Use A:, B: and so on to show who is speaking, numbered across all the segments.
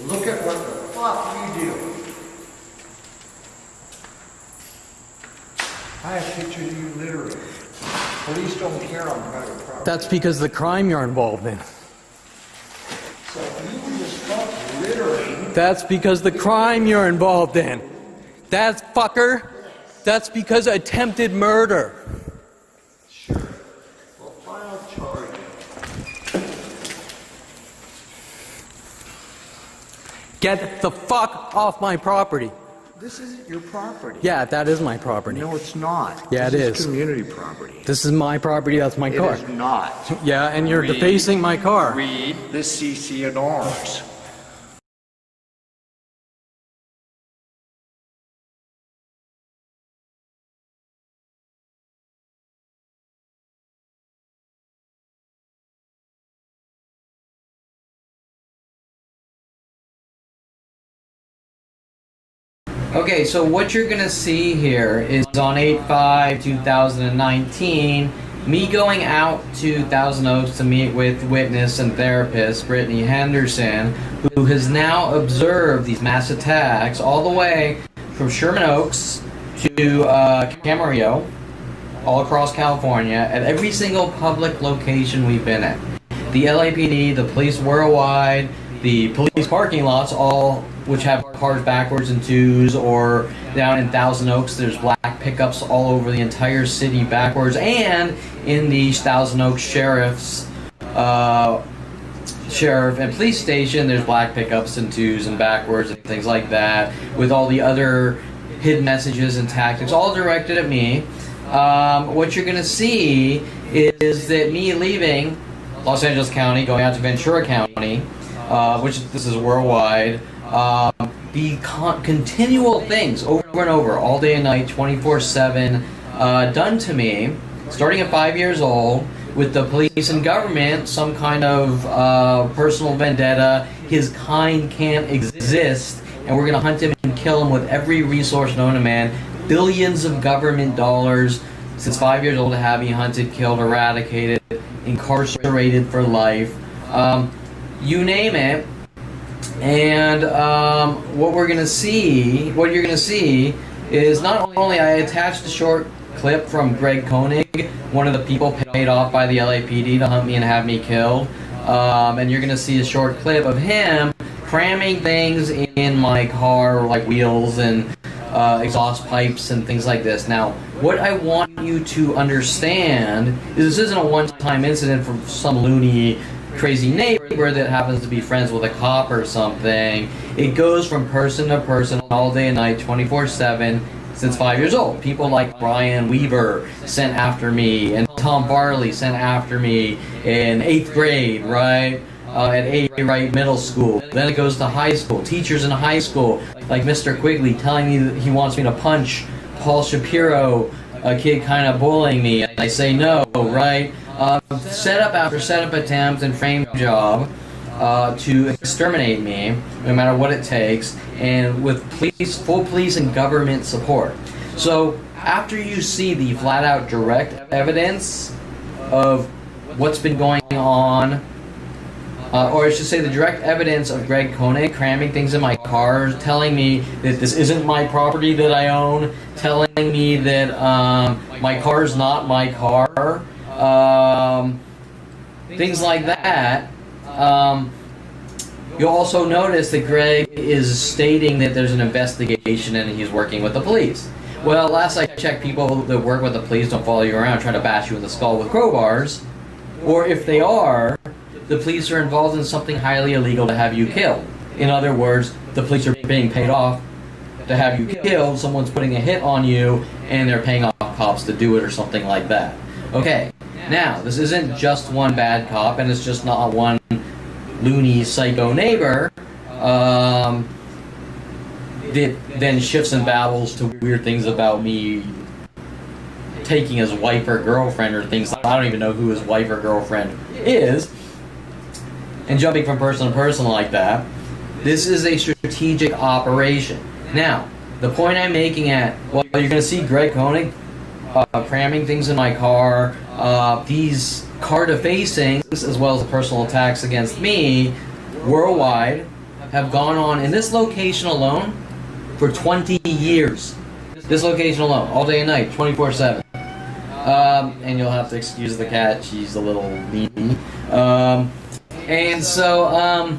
A: Look at what the fuck you do. I have pictures of you littering. Police don't care on private property.
B: That's because of the crime you're involved in.
A: So if you were to stop littering...
B: That's because the crime you're involved in. That's fucker. That's because of attempted murder.
A: Sure. Well, file charge.
B: Get the fuck off my property.
A: This isn't your property.
B: Yeah, that is my property.
A: No, it's not.
B: Yeah,
A: this
B: it is.
A: Community property.
B: This is my property, that's my car.
A: It is not.
B: Yeah, and you're defacing my car.
A: Read the CC and Rs.
C: Okay, so what you're gonna see here is on 8/5/2019, me going out to Thousand Oaks to meet with witness and therapist Brittany Henderson, who has now observed these mass attacks all the way from Sherman Oaks to Camarillo, all across California, at every single public location we've been at. The LAPD, the police worldwide, the police parking lots, all which have cars backwards in twos, or down in Thousand Oaks, there's black pickups all over the entire city backwards, and in the Thousand Oaks sheriff and police station, there's black pickups in twos and backwards and things like that, with all the other hidden messages and tactics, all directed at me. What you're gonna see is that me leaving Los Angeles County, going out to Ventura County, which this is worldwide, the continual things over and over, all day and night, 24/7, done to me, starting at 5 years old, with the police and government, some kind of personal vendetta. His kind can't exist, and we're going to hunt him and kill him with every resource known to man. Billions of government dollars since 5 years old to have me hunted, killed, eradicated, incarcerated for life. You name it. And what you're gonna see is not only I attached a short clip from Greg Koenig, one of the people paid off by the LAPD to hunt me and have me killed, and you're gonna see a short clip of him cramming things in my car, like wheels and exhaust pipes and things like this. Now, what I want you to understand is this isn't a one-time incident from some loony, crazy neighbor that happens to be friends with a cop or something. It goes from person to person all day and night, 24/7, since 5 years old. People like Brian Weaver sent after me, and Tom Barley sent after me in 8th grade, right? At A. Wright Middle School. Then it goes to high school. Teachers in high school, like Mr. Quigley, telling me that he wants me to punch Paul Shapiro, a kid kind of bullying me. I say no, right? Setup after setup attempt and frame job to exterminate me, no matter what it takes, and with full police and government support. So after you see the flat-out direct evidence of what's been going on, or I should say the direct evidence of Greg Koenig cramming things in my car, telling me that this isn't my property that I own, telling me that my car's not my car, things like that. You'll also notice that Greg is stating that there's an investigation and he's working with the police. Well, last I checked, people that work with the police don't follow you around trying to bash you in the skull with crowbars. Or if they are, the police are involved in something highly illegal to have you killed. In other words, the police are being paid off to have you killed, someone's putting a hit on you, and they're paying off cops to do it or something like that. Okay, now, this isn't just one bad cop, and it's just not one loony psycho neighbor that then shifts and babbles to weird things about me taking his wife or girlfriend or things. I don't even know who his wife or girlfriend is, and jumping from person to person like that. This is a strategic operation. Now, the point I'm making well, you're going to see Greg Koenig cramming things in my car, these car defacings, as well as the personal attacks against me, worldwide, have gone on in this location alone for 20 years. This location alone, all day and night, 24/7. And you'll have to excuse the cat; she's a little mean. And so,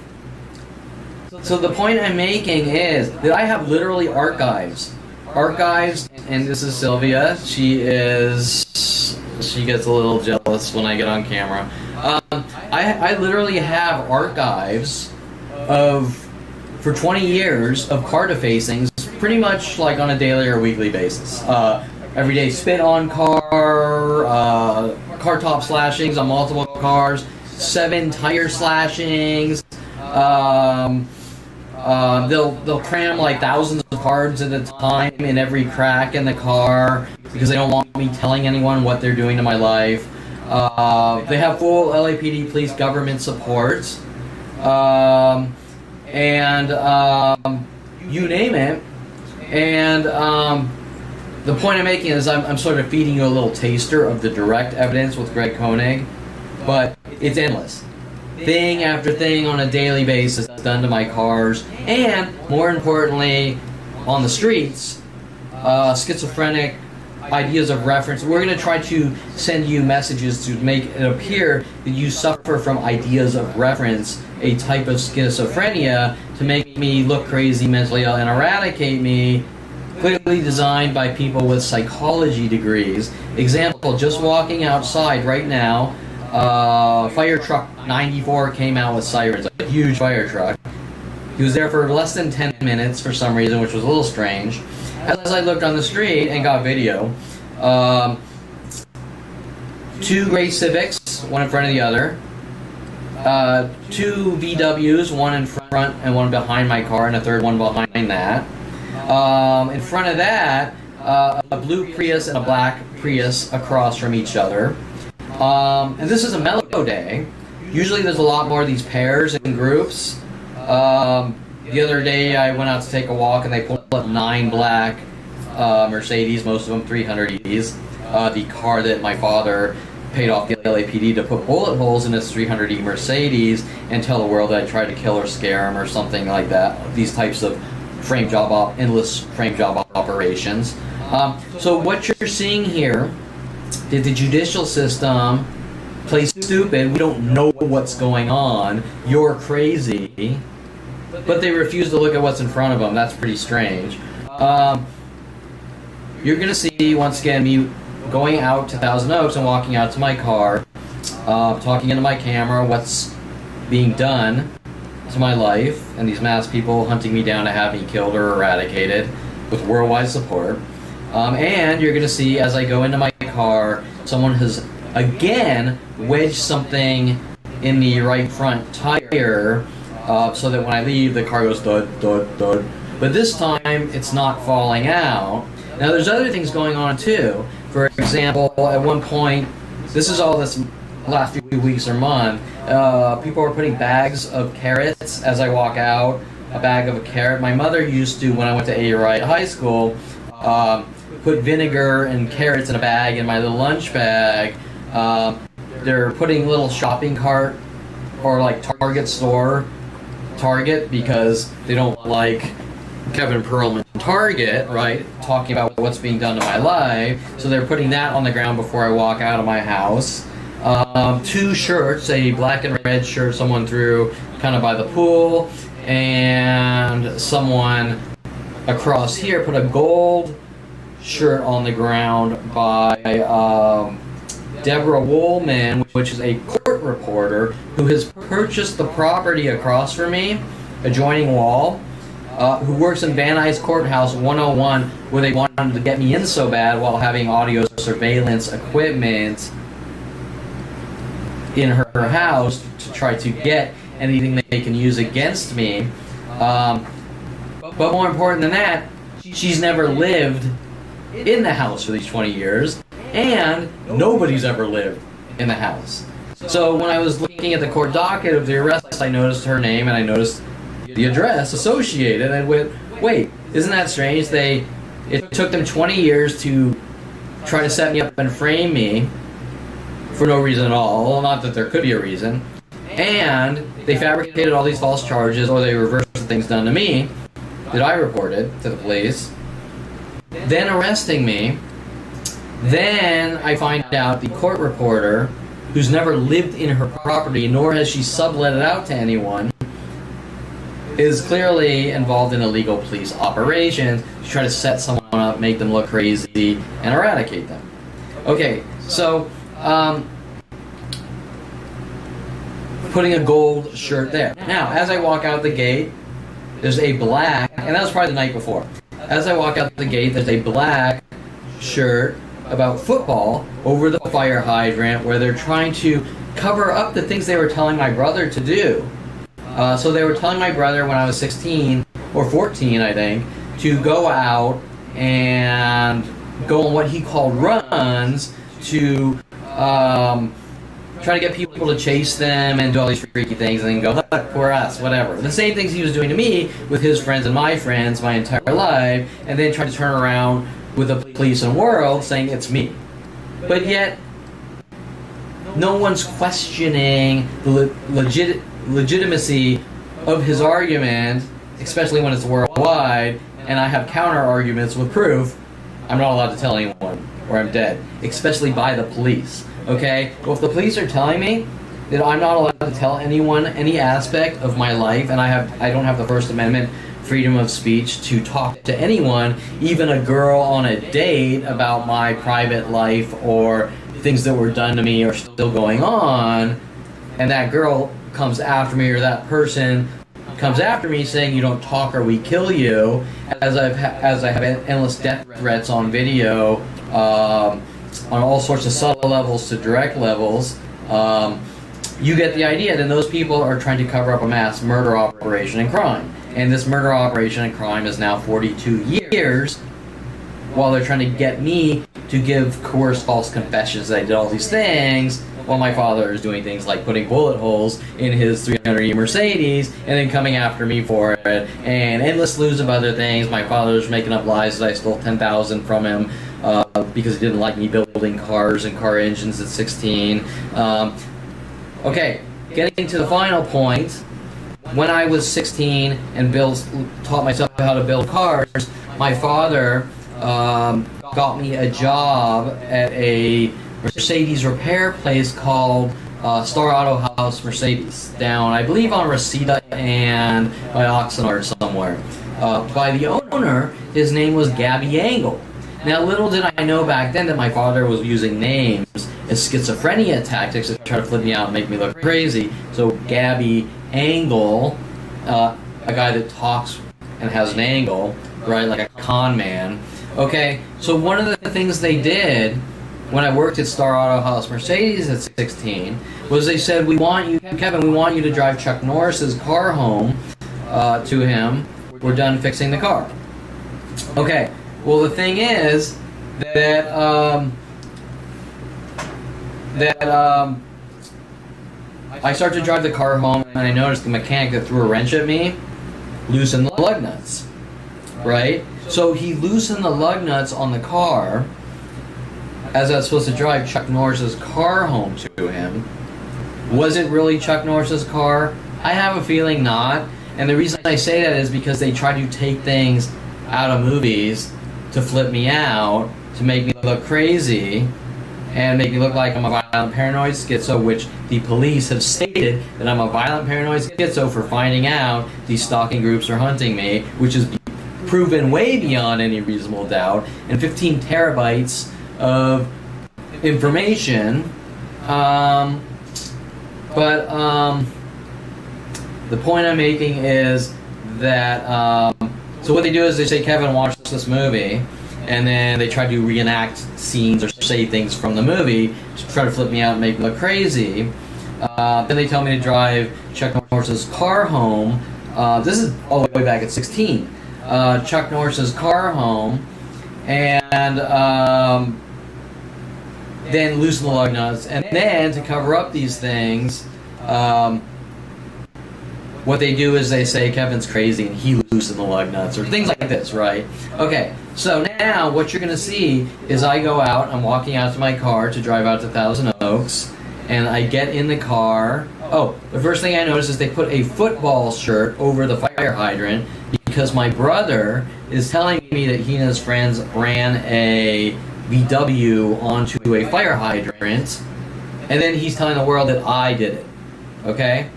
C: so the point I'm making is that I have literally archives, and this is Sylvia. She gets a little jealous when I get on camera. I literally have archives for 20 years of car defacings, pretty much like on a daily or weekly basis. Everyday spit on car, car top slashings on multiple cars, 7 tire slashings. They'll cram like thousands of cards at a time in every crack in the car because they don't want me telling anyone what they're doing to my life. They have full LAPD police government support, and you name it. And the point I'm making is I'm sort of feeding you a little taster of the direct evidence with Greg Koenig, but it's endless. Thing after thing on a daily basis done to my cars, and more importantly, on the streets, schizophrenic ideas of reference. We're going to try to send you messages to make it appear that you suffer from ideas of reference, a type of schizophrenia, to make me look crazy, mentally ill, and eradicate me, clearly designed by people with psychology degrees. Example, just walking outside right now, fire truck 94 came out with sirens, a huge fire truck. He was there for less than 10 minutes for some reason, which was a little strange. As I looked on the street and got video, 2 gray Civics, one in front of the other, 2 VWs, one in front and one behind my car, and a third one behind that. In front of that, a blue Prius and a black Prius across from each other. And this is a mellow day. Usually there's a lot more of these pairs and groups. The other day I went out to take a walk and they pulled up 9 black Mercedes, most of them 300Es. The car that my father paid off the LAPD to put bullet holes in his 300E Mercedes and tell the world that I tried to kill or scare him or something like that. These types of endless frame job operations. So what you're seeing here, did the judicial system play stupid? We don't know what's going on. You're crazy. But they refuse to look at what's in front of them. That's pretty strange. You're going to see, once again, me going out to Thousand Oaks and walking out to my car, talking into my camera, what's being done to my life, and these masked people hunting me down to have me killed or eradicated with worldwide support. And you're going to see, as I go into my car, someone has, again, wedged something in the right front tire, so that when I leave, the car goes dud, dud, dud. But this time, it's not falling out. Now, there's other things going on, too. For example, at one point, this is all this last few weeks or month, people are putting bags of carrots as I walk out, a bag of a carrot. My mother used to, when I went to A. Wright High School, put vinegar and carrots in a bag in my little lunch bag. They're putting little shopping cart or like Target, because they don't like Kevin Perlman Target, right, talking about what's being done to my life. So they're putting that on the ground before I walk out of my house. 2 shirts, a black and red shirt someone threw kind of by the pool, and someone across here put a gold shirt on the ground by Deborah Woolman, which is a court reporter who has purchased the property across from me, adjoining wall, who works in Van Nuys Courthouse 101, where they wanted to get me in so bad while having audio surveillance equipment in her house to try to get anything they can use against me. But more important than that, she's never lived in the house for these 20 years, and nobody's ever lived in the house. So when I was looking at the court docket of the arrest, I noticed her name and I noticed the address associated, and I went, wait, isn't that strange? It took them 20 years to try to set me up and frame me for no reason at all. Well, not that there could be a reason. And they fabricated all these false charges, or they reversed of things done to me that I reported to the police, then arresting me. Then I find out the court reporter, who's never lived in her property, nor has she sublet it out to anyone, is clearly involved in illegal police operations to try to set someone up, make them look crazy, and eradicate them. Okay, so putting a gold shirt there. Now, as I walk out the gate, there's a black, and that was probably the night before. As I walk out the gate, there's a black shirt about football over the fire hydrant where they're trying to cover up the things they were telling my brother to do. So they were telling my brother when I was 16 or 14, I think, to go out and go on what he called runs to try to get people to chase them and do all these freaky things and then go, look, poor us, whatever. The same things he was doing to me with his friends and my friends my entire life, and then trying to turn around with the police and world saying it's me. But yet, no one's questioning the legitimacy of his argument, especially when it's worldwide, and I have counter arguments with proof. I'm not allowed to tell anyone or I'm dead, especially by the police. Okay? Well, if the police are telling me that I'm not allowed to tell anyone any aspect of my life, and I don't have the First Amendment freedom of speech to talk to anyone, even a girl on a date, about my private life or things that were done to me are still going on, and that girl comes after me or that person comes after me saying you don't talk or we kill you, as I have endless death threats on video, on all sorts of subtle levels to direct levels, you get the idea that those people are trying to cover up a mass murder operation and crime. And this murder operation and crime is now 42 years, while they're trying to get me to give coerced false confessions that I did all these things, while my father is doing things like putting bullet holes in his 300E Mercedes and then coming after me for it, and endless slews of other things. My father was making up lies that I stole $10,000 from him because he didn't like me building cars and car engines at 16. Okay, getting to the final point. When I was 16 and taught myself how to build cars, my father got me a job at a Mercedes repair place called Star Auto House Mercedes, down, I believe, on Reseda and by Oxnard somewhere. By the owner, his name was Gabby Angle. Now, little did I know back then that my father was using names as schizophrenia tactics to try to flip me out and make me look crazy. So Gabby Angle, a guy that talks and has an angle, right, like a con man. Okay, so one of the things they did when I worked at Star Auto House Mercedes at 16 was they said, Kevin, we want you to drive Chuck Norris's car home to him. We're done fixing the car. Okay, well, the thing is that I started to drive the car home, and I noticed the mechanic that threw a wrench at me loosened the lug nuts, right? So he loosened the lug nuts on the car as I was supposed to drive Chuck Norris's car home to him. Was it really Chuck Norris's car? I have a feeling not, and the reason I say that is because they try to take things out of movies to flip me out, to make me look crazy, and make me look like I'm a violent paranoid schizo, which the police have stated that I'm a violent paranoid schizo for finding out these stalking groups are hunting me, which is proven way beyond any reasonable doubt, and 15 terabytes of information. The point I'm making is that, so what they do is they say, Kevin, watch this movie, and then they try to reenact scenes or say things from the movie to try to flip me out and make me look crazy. Then they tell me to drive Chuck Norris's car home. This is all the way back at 16. Chuck Norris's car home, and then loosen the lug nuts. And then, to cover up these things, what they do is they say Kevin's crazy and he loosened the lug nuts, or things like this, right? Okay, so now what you're going to see is I go out, I'm walking out to my car to drive out to Thousand Oaks, and I get in the car. Oh, the first thing I noticed is they put a football shirt over the fire hydrant because my brother is telling me that he and his friends ran a VW onto a fire hydrant, and then he's telling the world that I did it. Okay?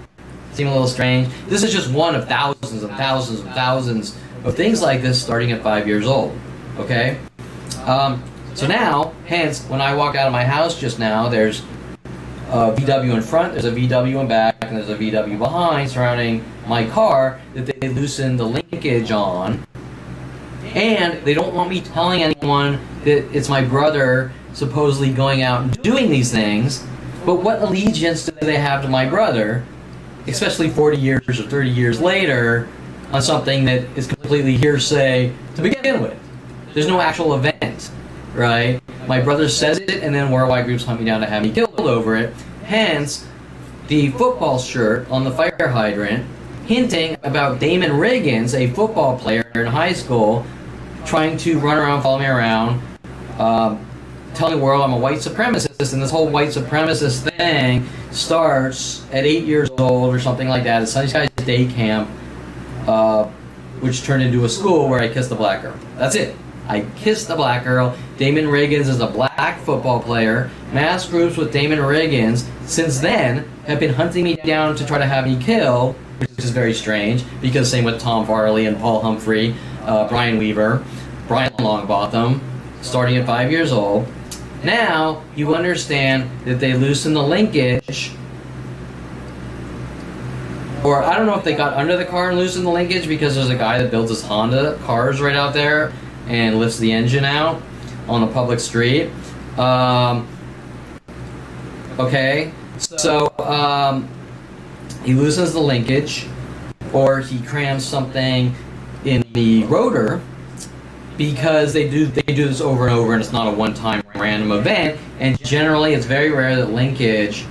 C: Seem a little strange. This is just one of thousands and thousands and thousands of things like this starting at 5 years old. Okay? So now, hence, when I walked out of my house just now, there's a VW in front, there's a VW in back, and there's a VW behind surrounding my car that they loosened the linkage on. And they don't want me telling anyone that it's my brother supposedly going out and doing these things. But what allegiance do they have to my brother, especially 40 years or 30 years later, on something that is completely hearsay to begin with? There's no actual event, right? My brother says it, and then worldwide groups hunt me down to have me killed over it. Hence, the football shirt on the fire hydrant, hinting about Damon Riggins, a football player in high school, trying to run around, follow me around, telling the world I'm a white supremacist, and this whole white supremacist thing starts at 8 years old or something like that at Sunny Skies Day Camp, which turned into a school where I kissed a black girl. That's it. I kissed a black girl. Damon Riggins is a black football player. Mass groups with Damon Riggins since then have been hunting me down to try to have me killed, which is very strange, because same with Tom Farley and Paul Humphrey, Brian Weaver, Brian Longbotham, starting at 5 years old. Now, you understand that they loosened the linkage, or I don't know if they got under the car and loosened the linkage because there's a guy that builds his Honda cars right out there and lifts the engine out on the public street. Okay, so he loosens the linkage, or he crams something in the rotor, because they do this over and over, and it's not a one-time random event. And generally, it's very rare that linkage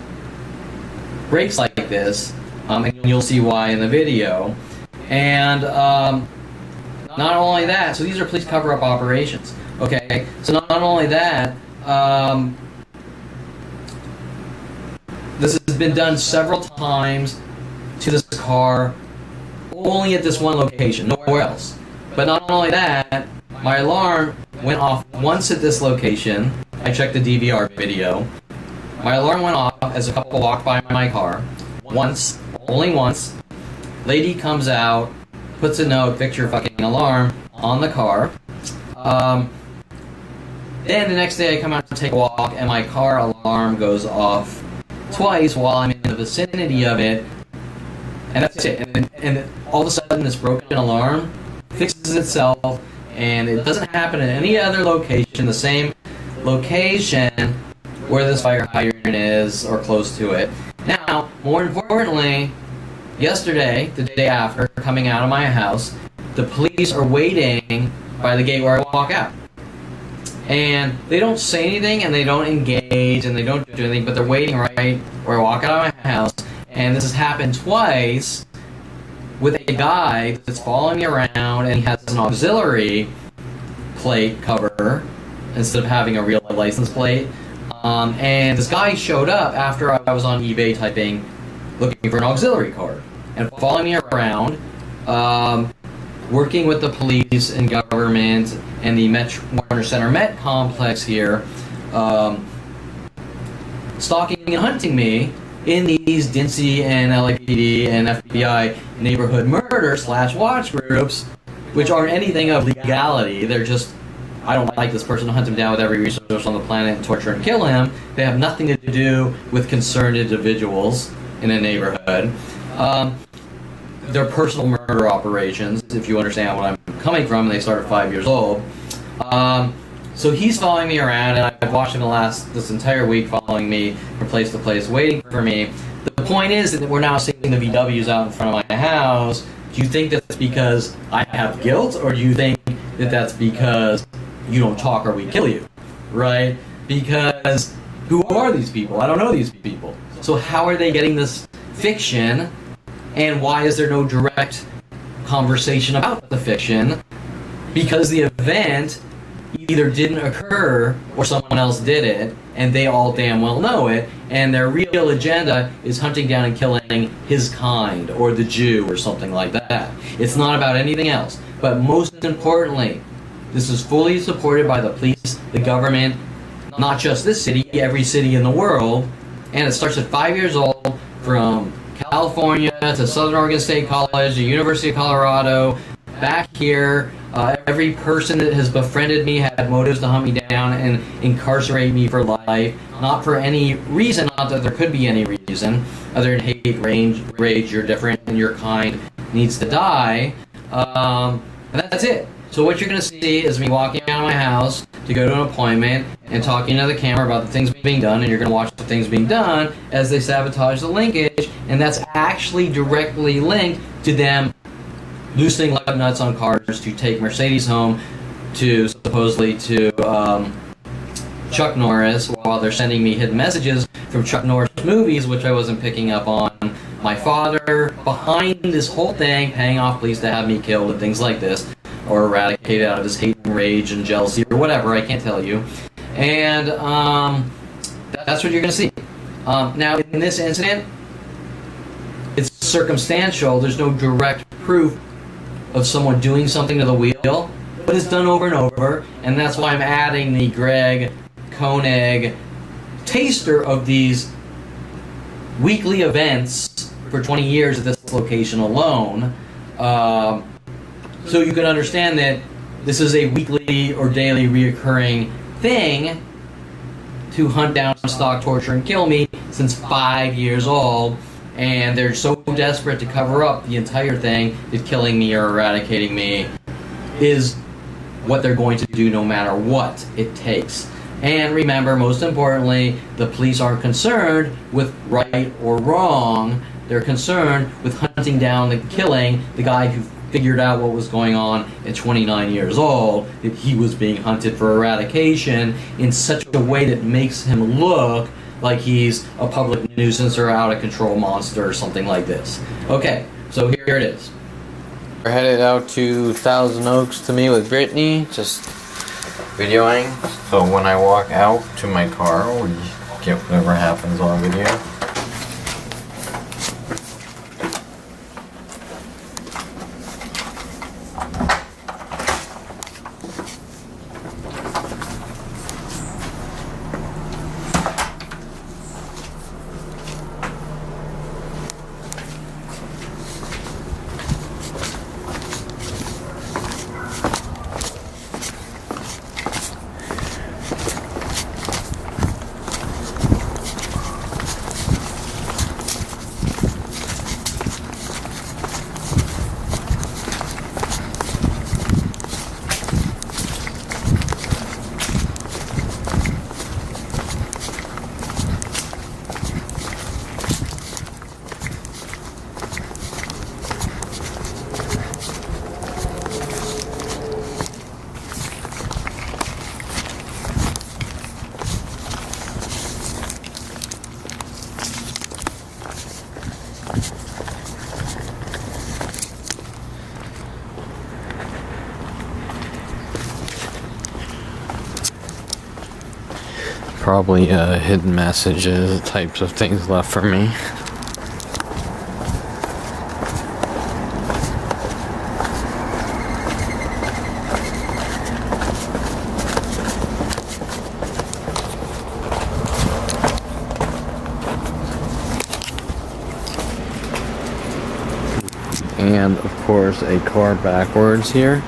C: breaks like this, and you'll see why in the video. And not only that, so these are police cover-up operations. Okay, so not only that, this has been done several times to this car, only at this one location, nowhere else. But not only that, my alarm went off once at this location. I checked the DVR video. My alarm went off as a couple walked by my car. Once, only once. Lady comes out, puts a note, fix your fucking alarm, on the car. Then the next day I come out to take a walk, and my car alarm goes off twice while I'm in the vicinity of it. And that's it. And all of a sudden this broken alarm fixes itself, and it doesn't happen in any other location, the same location where this fire hydrant is or close to it. Now, more importantly, yesterday, the day after, coming out of my house, the police are waiting by the gate where I walk out. And they don't say anything, and they don't engage, and they don't do anything, but they're waiting right where I walk out of my house. And this has happened twice with a guy that's following me around, and he has an auxiliary plate cover instead of having a real license plate. And this guy showed up after I was on eBay typing, looking for an auxiliary card, and following me around, working with the police and government and the Warner Center Met complex here, stalking and hunting me in these DNC and LAPD and FBI neighborhood murder / watch groups, which aren't anything of legality. They're just, I don't like this person, to hunt him down with every resource on the planet and torture and kill him. They have nothing to do with concerned individuals in a neighborhood. They're personal murder operations, if you understand what I'm coming from. They start at 5 years old. So he's following me around, and I've watched him this entire week, following me from place to place, waiting for me. The point is that we're now seeing the VWs out in front of my house. Do you think that's because I have guilt, or do you think that that's because you don't talk or we kill you, right? Because who are these people? I don't know these people. So how are they getting this fiction, and why is there no direct conversation about the fiction? Because the event either didn't occur or someone else did it, and they all damn well know it, and their real agenda is hunting down and killing his kind, or the Jew, or something like that. It's not about anything else. But most importantly, this is fully supported by the police, the government, not just this city, every city in the world, and it starts at 5 years old, from California to Southern Oregon State College, the University of Colorado, back here. Every person that has befriended me had motives to hunt me down and incarcerate me for life, not for any reason, not that there could be any reason, other than hate, rage, you're different, and your kind needs to die. And that's it. So what you're going to see is me walking out of my house to go to an appointment and talking to the camera about the things being done, and you're going to watch the things being done as they sabotage the linkage, and that's actually directly linked to them loosening lug nuts on cars to take Mercedes home to supposedly to Chuck Norris, while they're sending me hidden messages from Chuck Norris movies, which I wasn't picking up on. My father behind this whole thing, paying off police to have me killed and things like this, or eradicated out of his hate and rage and jealousy or whatever, I can't tell you. And that's what you're going to see. Now, in this incident, it's circumstantial. There's no direct proof of someone doing something to the wheel, but it's done over and over, and that's why I'm adding the Greg Koenig taster of these weekly events for 20 years at this location alone, so you can understand that this is a weekly or daily reoccurring thing to hunt down, stalk, torture, and kill me since 5 years old. And they're so desperate to cover up the entire thing that killing me or eradicating me is what they're going to do no matter what it takes. And remember, most importantly, the police aren't concerned with right or wrong. They're concerned with hunting down and killing the guy who figured out what was going on at 29 years old, that he was being hunted for eradication in such a way that makes him look like he's a public nuisance or out of control monster or something like this. Okay, so here it is.
D: We're headed out to Thousand Oaks to meet with Brittany, just videoing. So when I walk out to my car, we get whatever happens on video. Probably hidden messages, types of things left for me. And of course a car backwards here.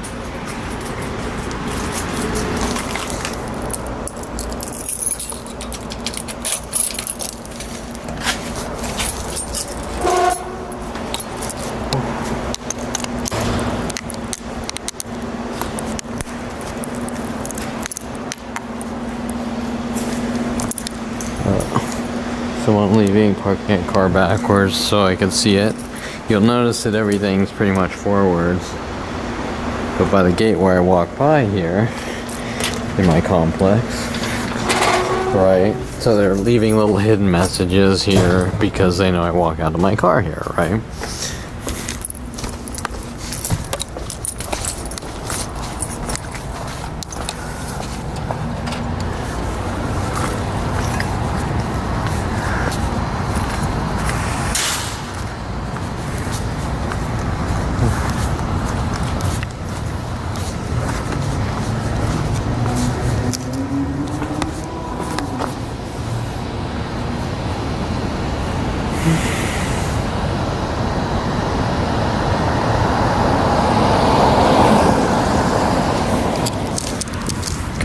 D: Someone leaving, parking a car backwards so I can see it. You'll notice that everything's pretty much forwards. But by the gate where I walk by here, in my complex, right? So they're leaving little hidden messages here because they know I walk out of my car here, right?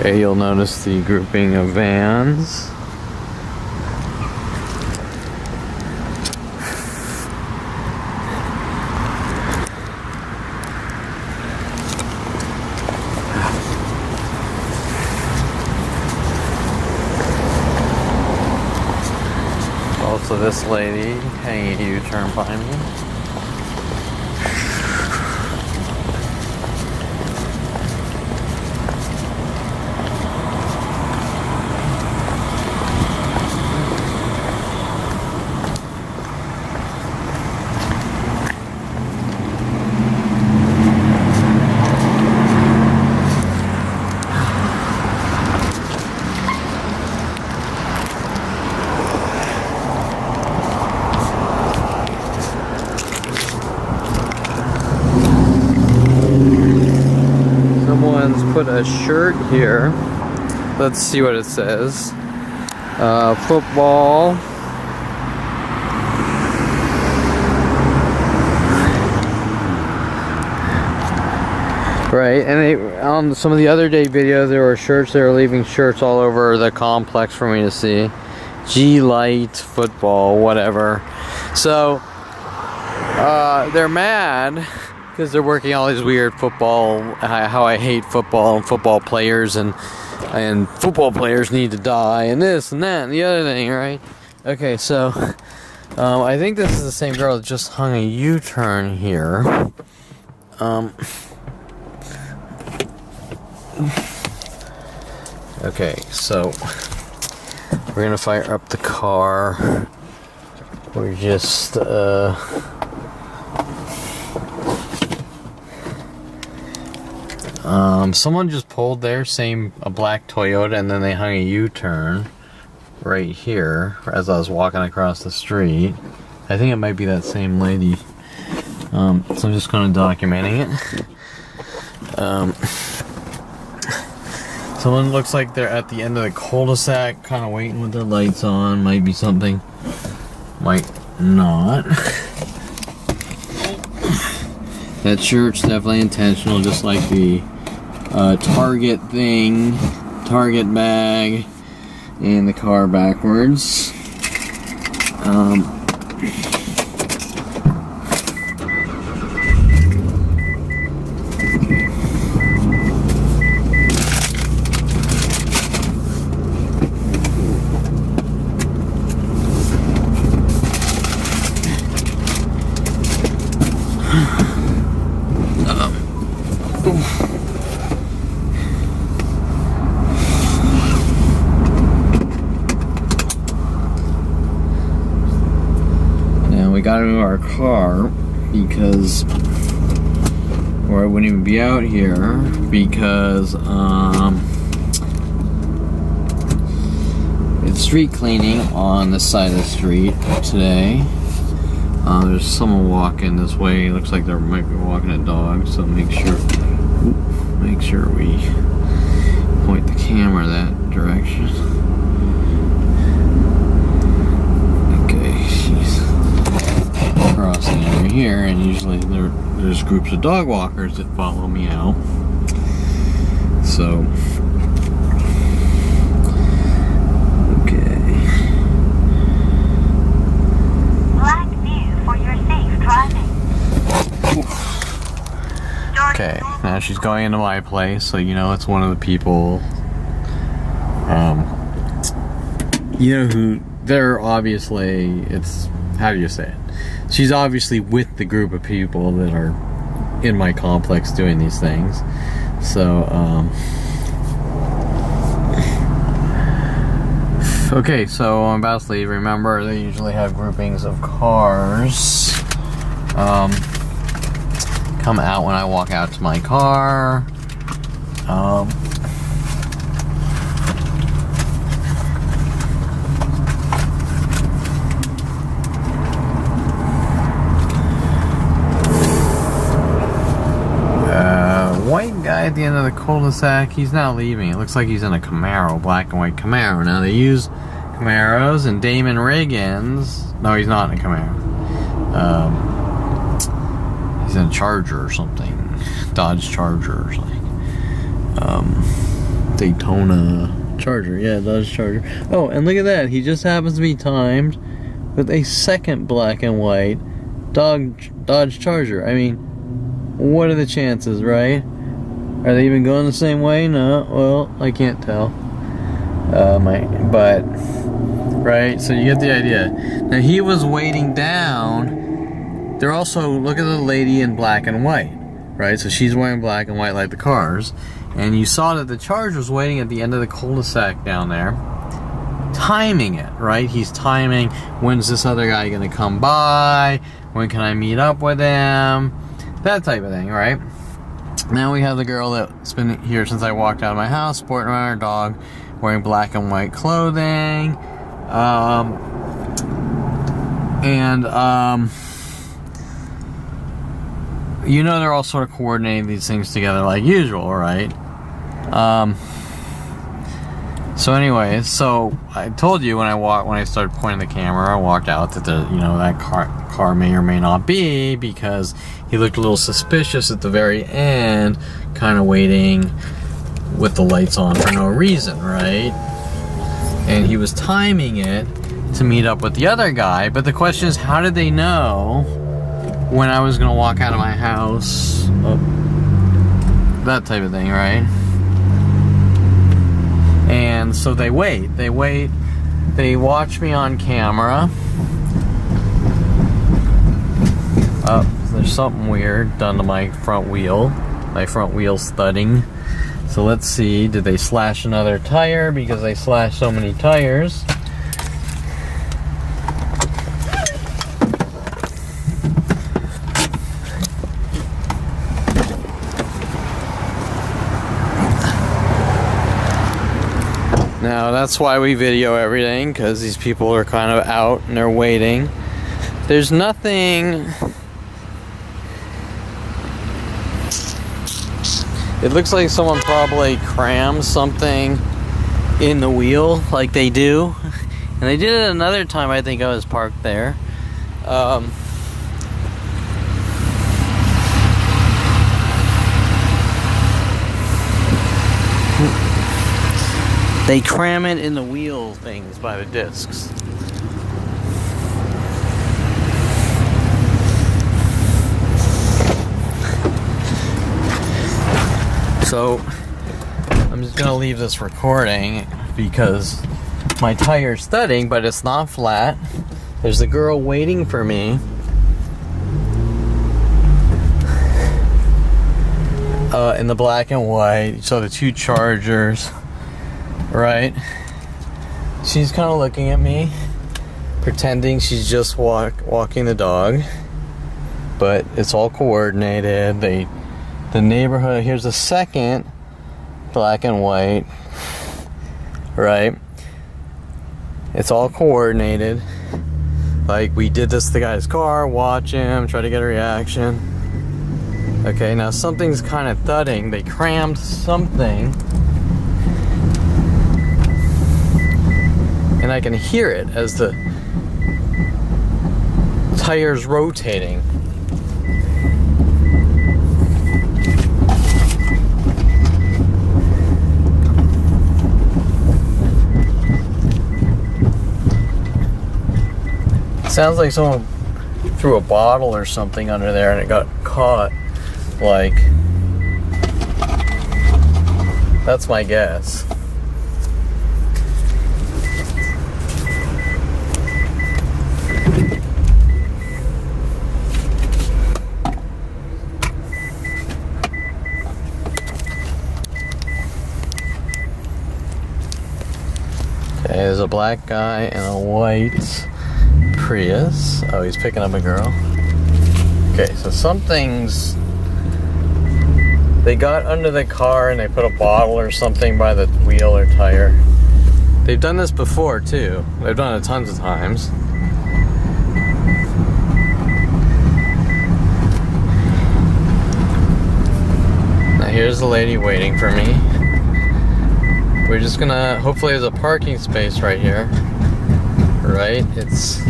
D: Okay, you'll notice the grouping of vans. Also, this lady hanging a U-turn behind me. Someone's put a shirt here. Let's see what it says. Football. Right, and they, on some of the other day videos, there were shirts. They were leaving shirts all over the complex for me to see. G-Light, football, whatever. So, they're mad because they're working all these weird football, how I hate football and football players, and football players need to die, and this and that and the other thing, right? Okay, so I think this is the same girl that just hung a U-turn here. Okay, so we're gonna fire up the car. We're just someone just pulled there, a black Toyota, and then they hung a U-turn right here as I was walking across the street. I think it might be that same lady. So I'm just kind of documenting it. Someone looks like they're at the end of the cul-de-sac, kind of waiting with their lights on. Might be something, might not. That shirt's definitely intentional, just like the Target thing, Target bag, and the car backwards. Now we got into our car because, or I wouldn't even be out here because it's street cleaning on this side of the street today. There's someone walking this way. It looks like they might be walking a dog, so make sure we point the camera that direction. Okay, she's crossing over here, and usually there's groups of dog walkers that follow me out. So, okay, now she's going into my place, so you know it's one of the people, you know who, they're obviously, it's, how do you say it? She's obviously with the group of people that are in my complex doing these things. So, okay, so I'm about to leave. Remember, they usually have groupings of cars. Come out when I walk out to my car. White guy at the end of the cul-de-sac, he's not leaving. It looks like he's in a Camaro, black and white Camaro. Now they use Camaros and Damon Reagan's. No, he's not in a Camaro. He's in a Charger or something. Dodge Charger or something. Daytona Charger. Yeah, Dodge Charger. Oh, and look at that. He just happens to be timed with a second black and white Dodge Charger. I mean, what are the chances, right? Are they even going the same way? No. Well, I can't tell. But right. So you get the idea. Now he was waiting down. They're also, look at the lady in black and white, right? So she's wearing black and white like the cars. And you saw that the Charger was waiting at the end of the cul-de-sac down there, timing it, right? He's timing, when's this other guy gonna come by? When can I meet up with him? That type of thing, right? Now we have the girl that's been here since I walked out of my house, sporting around her dog, wearing black and white clothing. You know, they're all sort of coordinating these things together like usual, right? So anyway, so I told you when I started pointing the camera, I walked out that that car may or may not be, because he looked a little suspicious at the very end, kind of waiting with the lights on for no reason, right? And he was timing it to meet up with the other guy, but the question is, how did they know when I was gonna walk out of my house? That type of thing, right? And so they wait, they watch me on camera. There's something weird done to my front wheel's thudding. So let's see, did they slash another tire? Because they slashed so many tires. Now that's why we video everything, because these people are kind of out and they're waiting. There's nothing. It looks like someone probably crammed something in the wheel, like they do. And they did it another time, I think I was parked there. They cram it in the wheel things by the discs. So I'm just gonna leave this recording because my tire's thudding, but it's not flat. There's a girl waiting for me. In the black and white. So the two Chargers, right? She's kind of looking at me, pretending she's just walking the dog, but it's all coordinated. The neighborhood, here's a second black and white, right? It's all coordinated. Like, we did this to the guy's car, watch him, try to get a reaction. Okay, now something's kind of thudding. They crammed something, and I can hear it as the tire's rotating. Sounds like someone threw a bottle or something under there and it got caught. Like, that's my guess. Okay, there's a black guy and a white Prius. Oh, he's picking up a girl. Okay, so something's... They got under the car and they put a bottle or something by the wheel or tire. They've done this before too. They've done it tons of times. Now here's the lady waiting for me. We're just gonna, hopefully there's a parking space right here. Right? It's...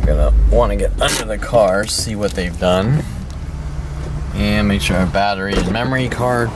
D: Gonna want to get under the car, see what they've done, and make sure our battery and memory card.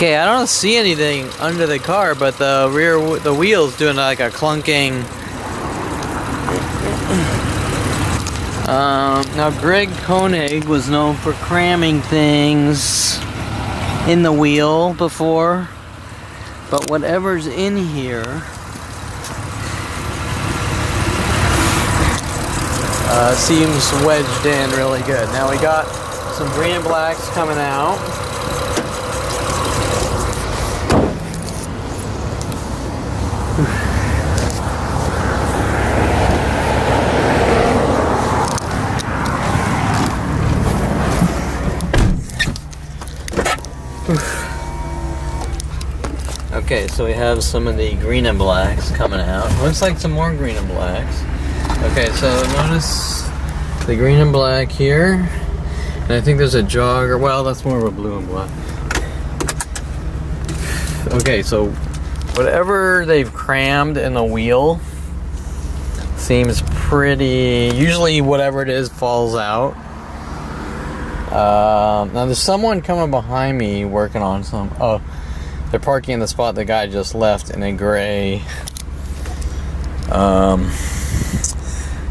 D: Okay, I don't see anything under the car, but the wheel's doing like a clunking. Now Greg Koenig was known for cramming things in the wheel before, but whatever's in here seems wedged in really good. Now we got some green and blacks coming out. Okay, so we have some of the green and blacks coming out. Looks like some more green and blacks. Okay, so notice the green and black here. And I think there's a jogger. Well, that's more of a blue and black. Okay, so whatever they've crammed in the wheel seems pretty... Usually whatever it is falls out. Now there's someone coming behind me working on some... Oh, they're parking in the spot the guy just left in a gray...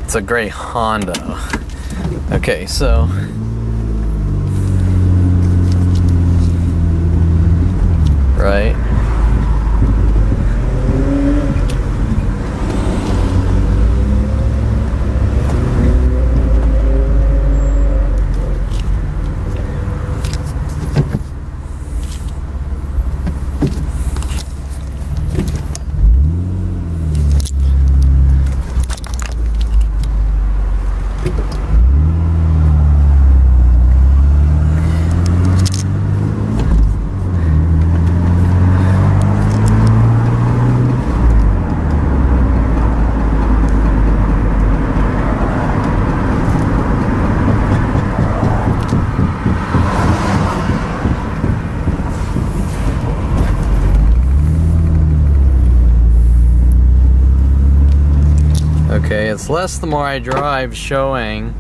D: it's a gray Honda. Okay, so... Right. Okay, it's less the more I drive showing.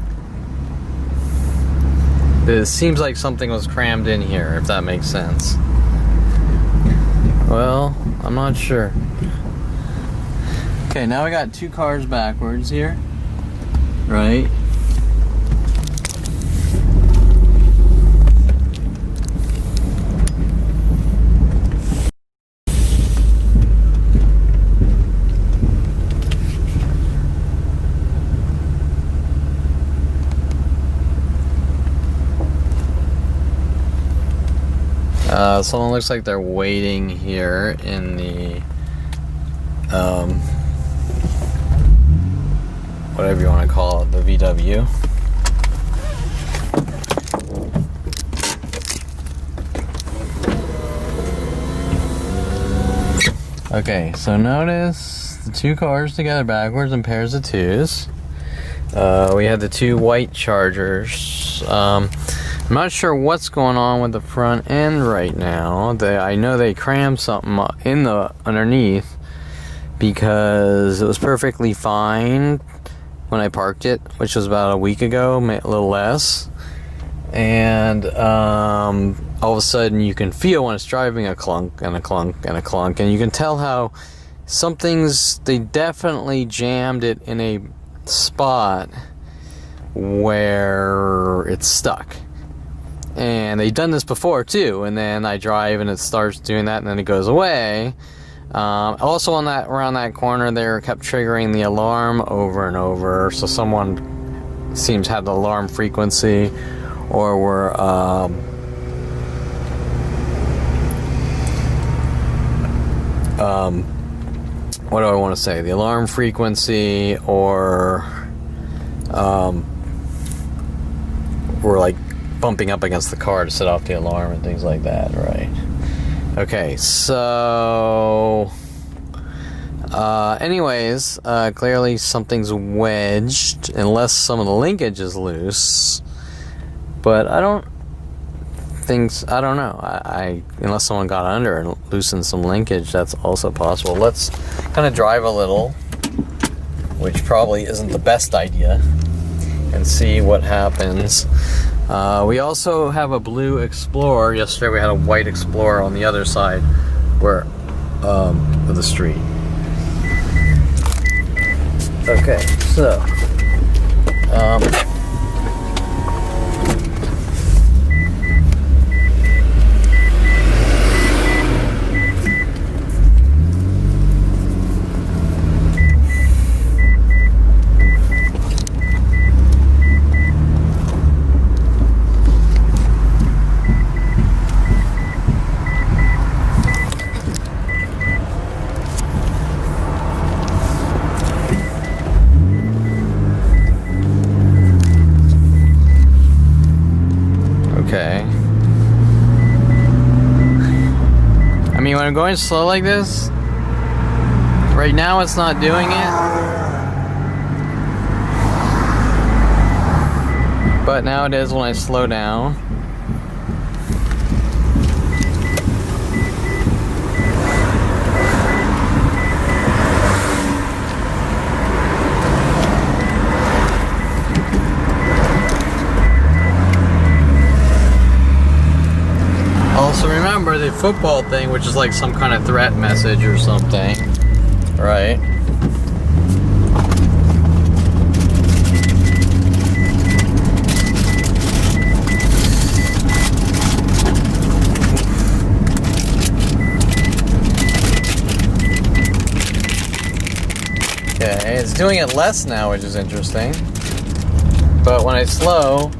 D: It seems like something was crammed in here, if that makes sense. Well, I'm not sure. Okay, now we got two cars backwards here. Right? Someone looks like they're waiting here in the, whatever you want to call it, the VW. Okay, so notice the two cars together backwards in pairs of twos. We have the two white Chargers. I'm not sure what's going on with the front end right now. I know they crammed something in the underneath because it was perfectly fine when I parked it, which was about a week ago, a little less. And all of a sudden you can feel when it's driving a clunk and a clunk and a clunk, and you can tell how they definitely jammed it in a spot where it's stuck. And they've done this before too, and then I drive and it starts doing that and then it goes away. Also around that corner there kept triggering the alarm over and over, so someone seems had the alarm frequency, or were what do I want to say? The alarm frequency, or were like bumping up against the car to set off the alarm and things like that, right? Okay, so anyways, clearly something's wedged, unless some of the linkage is loose. But I don't know. I unless someone got under and loosened some linkage, that's also possible. Let's kind of drive a little, which probably isn't the best idea, and see what happens. We also have a blue Explorer. Yesterday we had a white Explorer on the other side of the street. Okay, so okay. I mean, when I'm going slow like this, right now it's not doing it. But now it is when I slow down. Also remember the football thing, which is like some kind of threat message or something, right? Okay, it's doing it less now, which is interesting. But when I slow,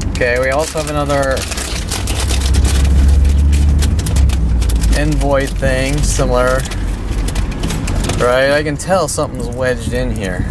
D: okay, we also have another envoy thing, similar, right? I can tell something's wedged in here.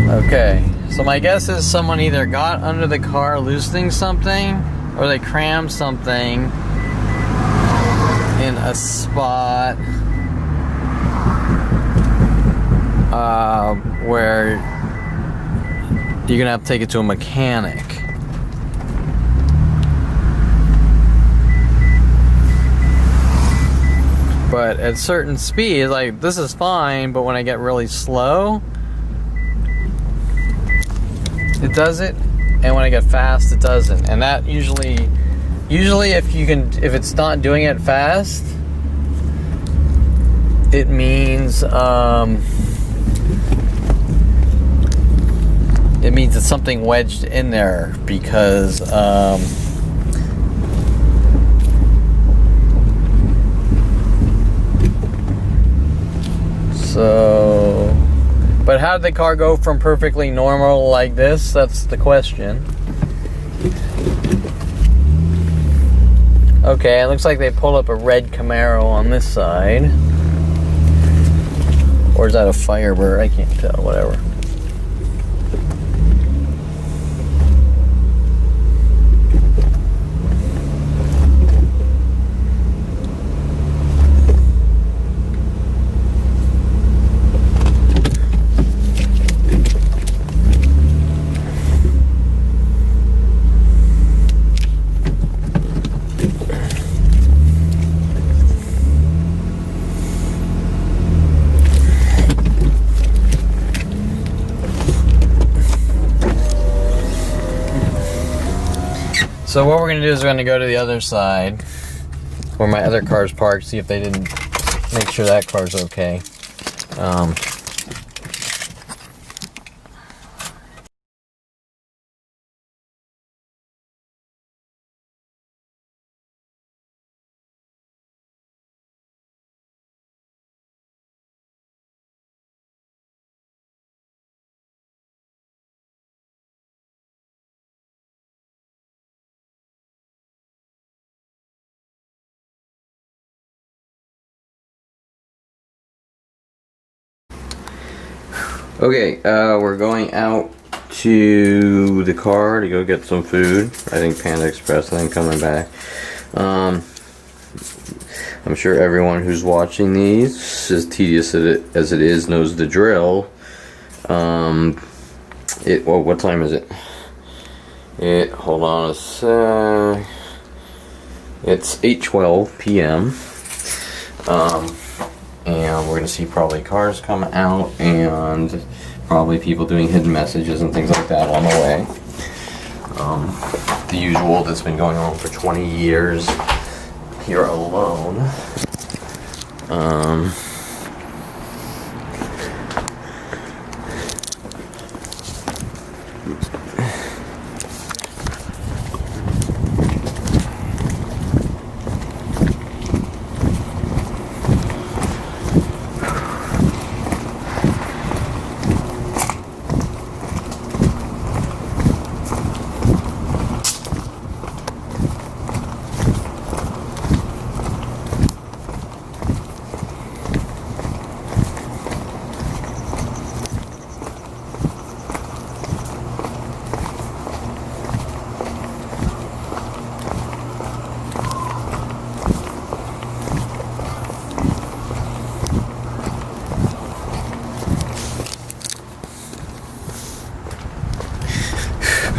D: Okay, so my guess is someone either got under the car loosening something, or they cram something in a spot where you're gonna have to take it to a mechanic. But at certain speeds, like this is fine, but when I get really slow, it does it, and when I get fast, it doesn't. And that usually if it's not doing it fast, it means it's something wedged in there, because so, but how did the car go from perfectly normal like this? That's the question. Okay, it looks like they pulled up a red Camaro on this side. Or is that a Firebird? I can't tell, whatever. So what we're going to do is we're going to go to the other side where my other car's parked, see if they didn't make sure that car's okay. Okay, we're going out to the car to go get some food. I think Panda Express, and then coming back. I'm sure everyone who's watching these, as tedious as it is, knows the drill. Well, what time is it? Hold on a sec. It's 8:12 p.m. And we're gonna see probably cars come out and probably people doing hidden messages and things like that on the way. The usual that's been going on for 20 years here alone.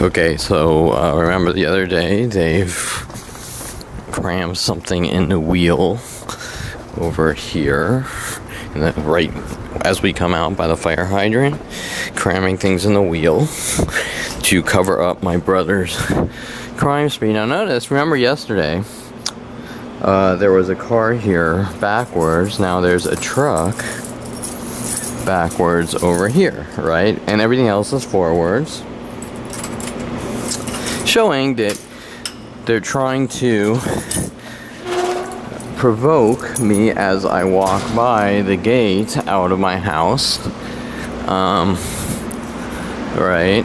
D: Okay, so remember the other day they've crammed something in the wheel over here, and then right as we come out by the fire hydrant, cramming things in the wheel to cover up my brother's crime spree. Now notice, remember yesterday, there was a car here backwards, now there's a truck backwards over here, right? And everything else is forwards, showing that they're trying to provoke me as I walk by the gate out of my house. Right.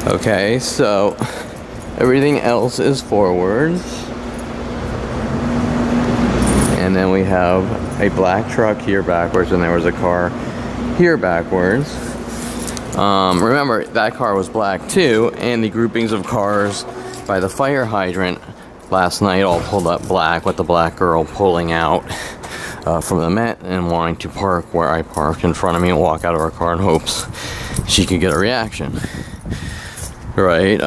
D: Okay, so everything else is forwards. And then we have a black truck here backwards, and there was a car here backwards. Remember, that car was black too, and the groupings of cars by the fire hydrant last night all pulled up black, with the black girl pulling out from the Met and wanting to park where I parked in front of me and walk out of her car in hopes she could get a reaction. Right?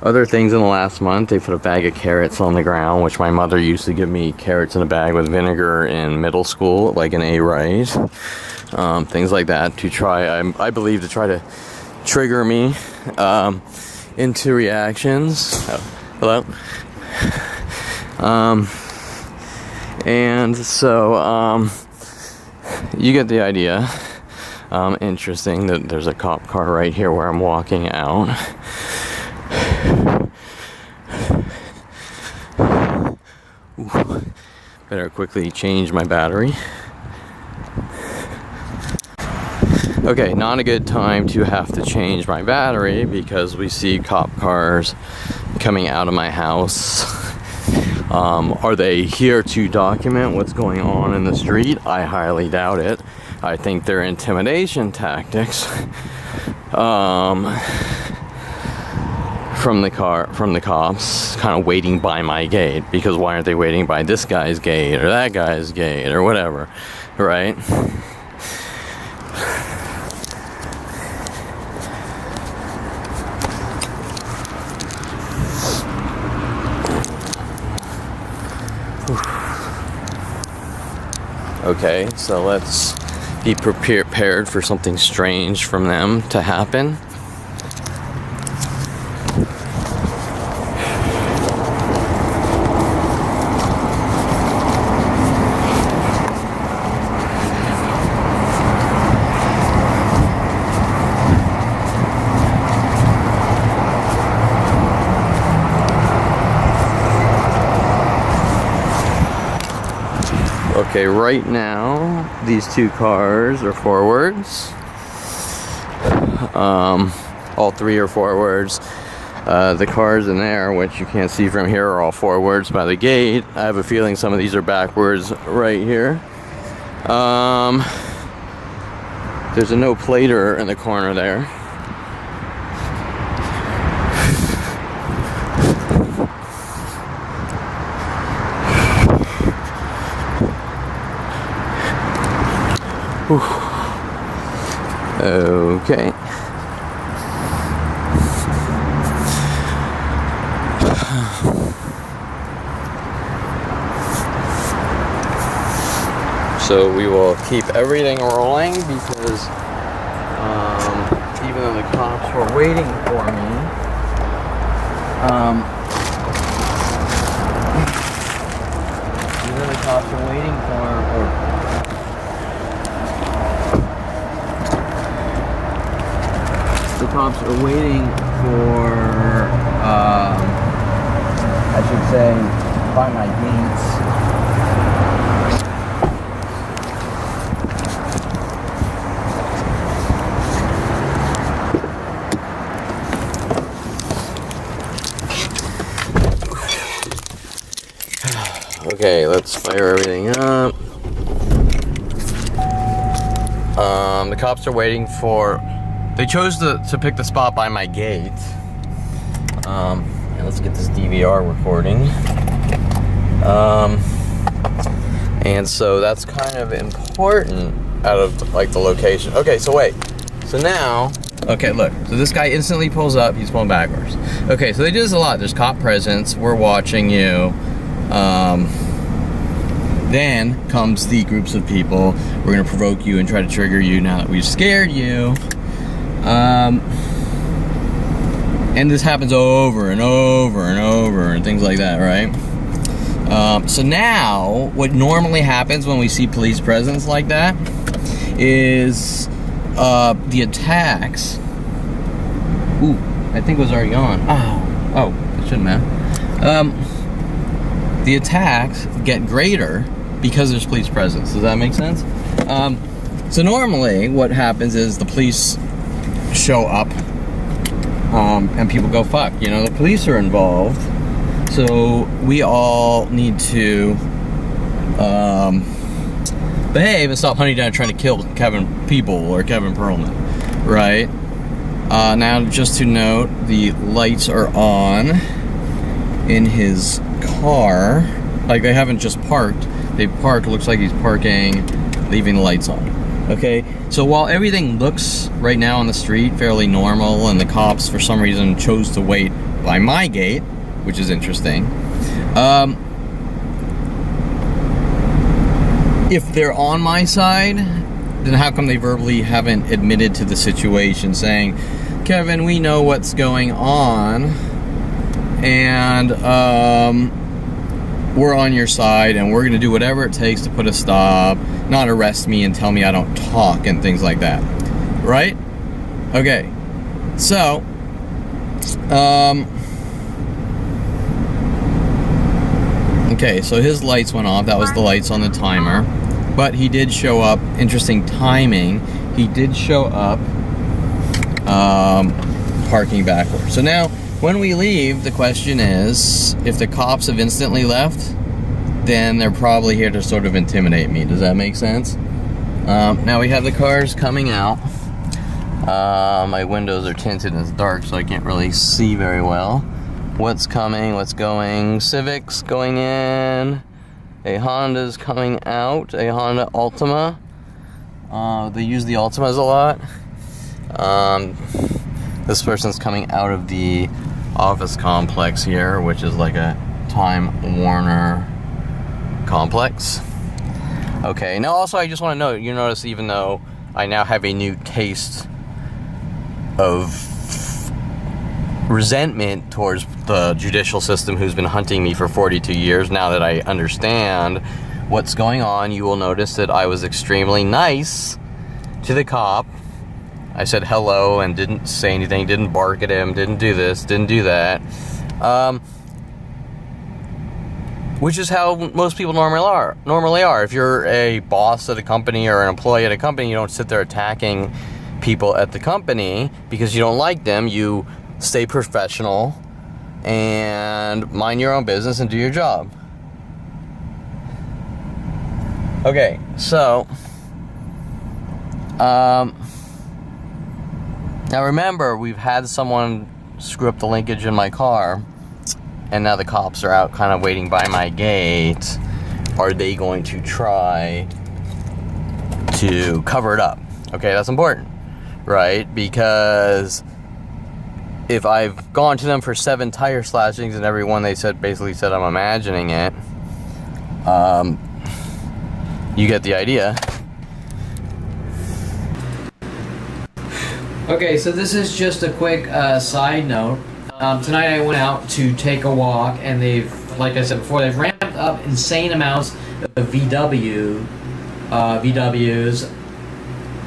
D: Other things in the last month, they put a bag of carrots on the ground, which my mother used to give me carrots in a bag with vinegar in middle school, like an A right. Things like that to try, I believe, to try to trigger me into reactions. Oh, hello? And so, you get the idea. Interesting that there's a cop car right here where I'm walking out. Ooh, better quickly change my battery. Okay, not a good time to have to change my battery because we see cop cars coming out of my house. Are they here to document what's going on in the street? I highly doubt it. I think they're intimidation tactics from the cops, kind of waiting by my gate, because why aren't they waiting by this guy's gate or that guy's gate or whatever, right? Okay, so let's be prepared for something strange from them to happen. Okay, right now, these two cars are forwards. All three are forwards. The cars in there, which you can't see from here, are all forwards by the gate. I have a feeling some of these are backwards right here. There's a no plater in the corner there. Okay. So we will keep everything rolling because even though the cops were waiting for me, even though the cops were waiting for, the cops are waiting for, I should say, by my gates. Okay, let's fire everything up. The cops are waiting for. They chose to pick the spot by my gate. And let's get this DVR recording. And so that's kind of important out of like the location. Okay, so wait. So now, okay, look. So this guy instantly pulls up. He's pulling backwards. Okay, so they do this a lot. There's cop presence. We're watching you. Then comes the groups of people. We're gonna provoke you and try to trigger you now that we've scared you. And this happens over and over and over and things like that, right? So now, what normally happens when we see police presence like that is the attacks. Ooh, I think it was already on. Oh, it shouldn't matter. The attacks get greater because there's police presence. Does that make sense? So normally what happens is the police show up and people go, fuck, you know, the police are involved. So we all need to
C: behave and stop hunting down trying to kill Kevin people or Kevin Perlman, right? Now, just to note, the lights are on in his car. Like, they haven't just parked. They parked, looks like he's parking, leaving the lights on. Okay, so while everything looks right now on the street fairly normal, and the cops for some reason chose to wait by my gate, which is interesting, if they're on my side, then how come they verbally haven't admitted to the situation, saying, Kevin, we know what's going on, and we're on your side, and we're going to do whatever it takes to put a stop, not arrest me and tell me I don't talk and things like that, right? Okay, so okay, so his lights went off. That was the lights on the timer, but he did show up. Interesting timing. He did show up parking backwards. So now when we leave, the question is, if the cops have instantly left, then they're probably here to sort of intimidate me. Does that make sense? Now we have the cars coming out. My windows are tinted and it's dark, so I can't really see very well what's coming, what's going. Civic's going in. A Honda's coming out. A Honda Altima. They use the Altimas a lot. This person's coming out of the office complex here, which is like a Time Warner complex. Okay, now also I just want to note, you notice even though I now have a new taste of resentment towards the judicial system who's been hunting me for 42 years, now that I understand what's going on, you will notice that I was extremely nice to the cop. I said hello and didn't say anything, didn't bark at him, didn't do this, didn't do that. Which is how most people normally are. If you're a boss at a company or an employee at a company, you don't sit there attacking people at the company because you don't like them. You stay professional and mind your own business and do your job. Okay, so now remember, we've had someone screw up the linkage in my car, and now the cops are out kind of waiting by my gate. Are they going to try to cover it up? Okay, that's important, right? Because if I've gone to them for 7 tire slashings and every one they basically said I'm imagining it, you get the idea. Okay, so this is just a quick side note. Tonight I went out to take a walk, and they've, like I said before, they've ramped up insane amounts of VWs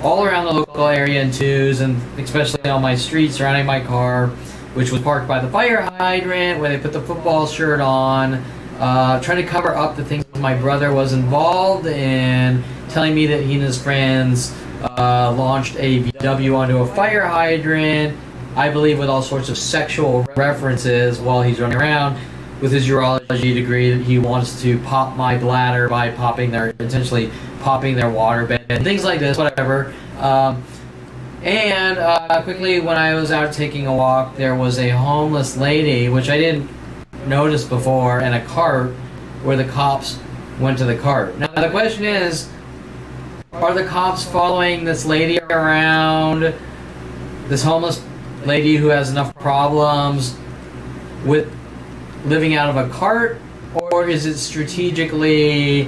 C: all around the local area in twos, and especially on my street surrounding my car, which was parked by the fire hydrant, where they put the football shirt on, trying to cover up the things my brother was involved in, telling me that he and his friends launched a VW onto a fire hydrant, I believe with all sorts of sexual references while he's running around with his urology degree. That he wants to pop my bladder by intentionally popping their water bed, things like this, whatever. Quickly, when I was out taking a walk, there was a homeless lady, which I didn't notice before, and a cart where the cops went to the cart. Now the question is, are the cops following this lady around, this homeless lady who has enough problems with living out of a cart, or is it strategically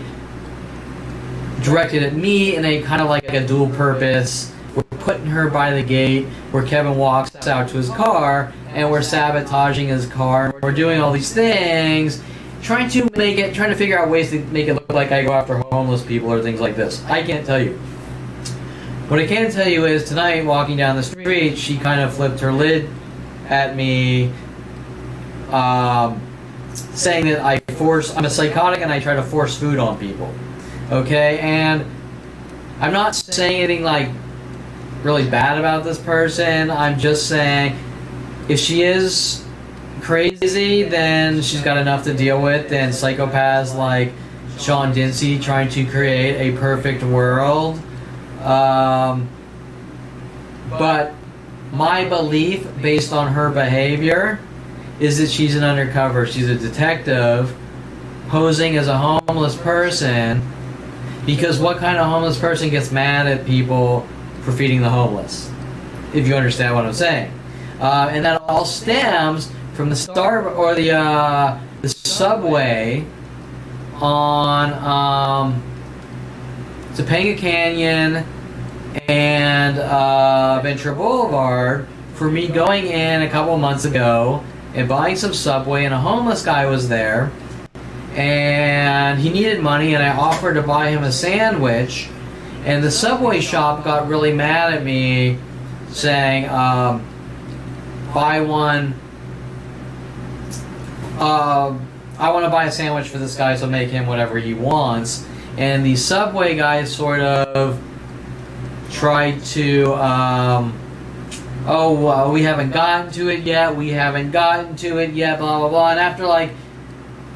C: directed at me in a kind of like a dual purpose? We're putting her by the gate where Kevin walks out to his car, and we're sabotaging his car. We're doing all these things, trying to figure out ways to make it look like I go after homeless people or things like this. I can't tell you. What I can tell you is tonight, walking down the street, she kind of flipped her lid at me, saying that I'm a psychotic and I try to force food on people. Okay, and I'm not saying anything like really bad about this person. I'm just saying if she is crazy, then she's got enough to deal with, and psychopaths like Sean Dinsey trying to create a perfect world. But my belief, based on her behavior, is that she's an undercover. She's a detective posing as a homeless person, because what kind of homeless person gets mad at people for feeding the homeless? If you understand what I'm saying. And that all stems from the the subway on Topanga Canyon and Ventura Boulevard, for me going in a couple months ago and buying some Subway, and a homeless guy was there and he needed money, and I offered to buy him a sandwich, and the Subway shop got really mad at me saying, buy one, I want to buy a sandwich for this guy, so make him whatever he wants. And the Subway guy sort of tried to, we haven't gotten to it yet, blah, blah, blah. And after like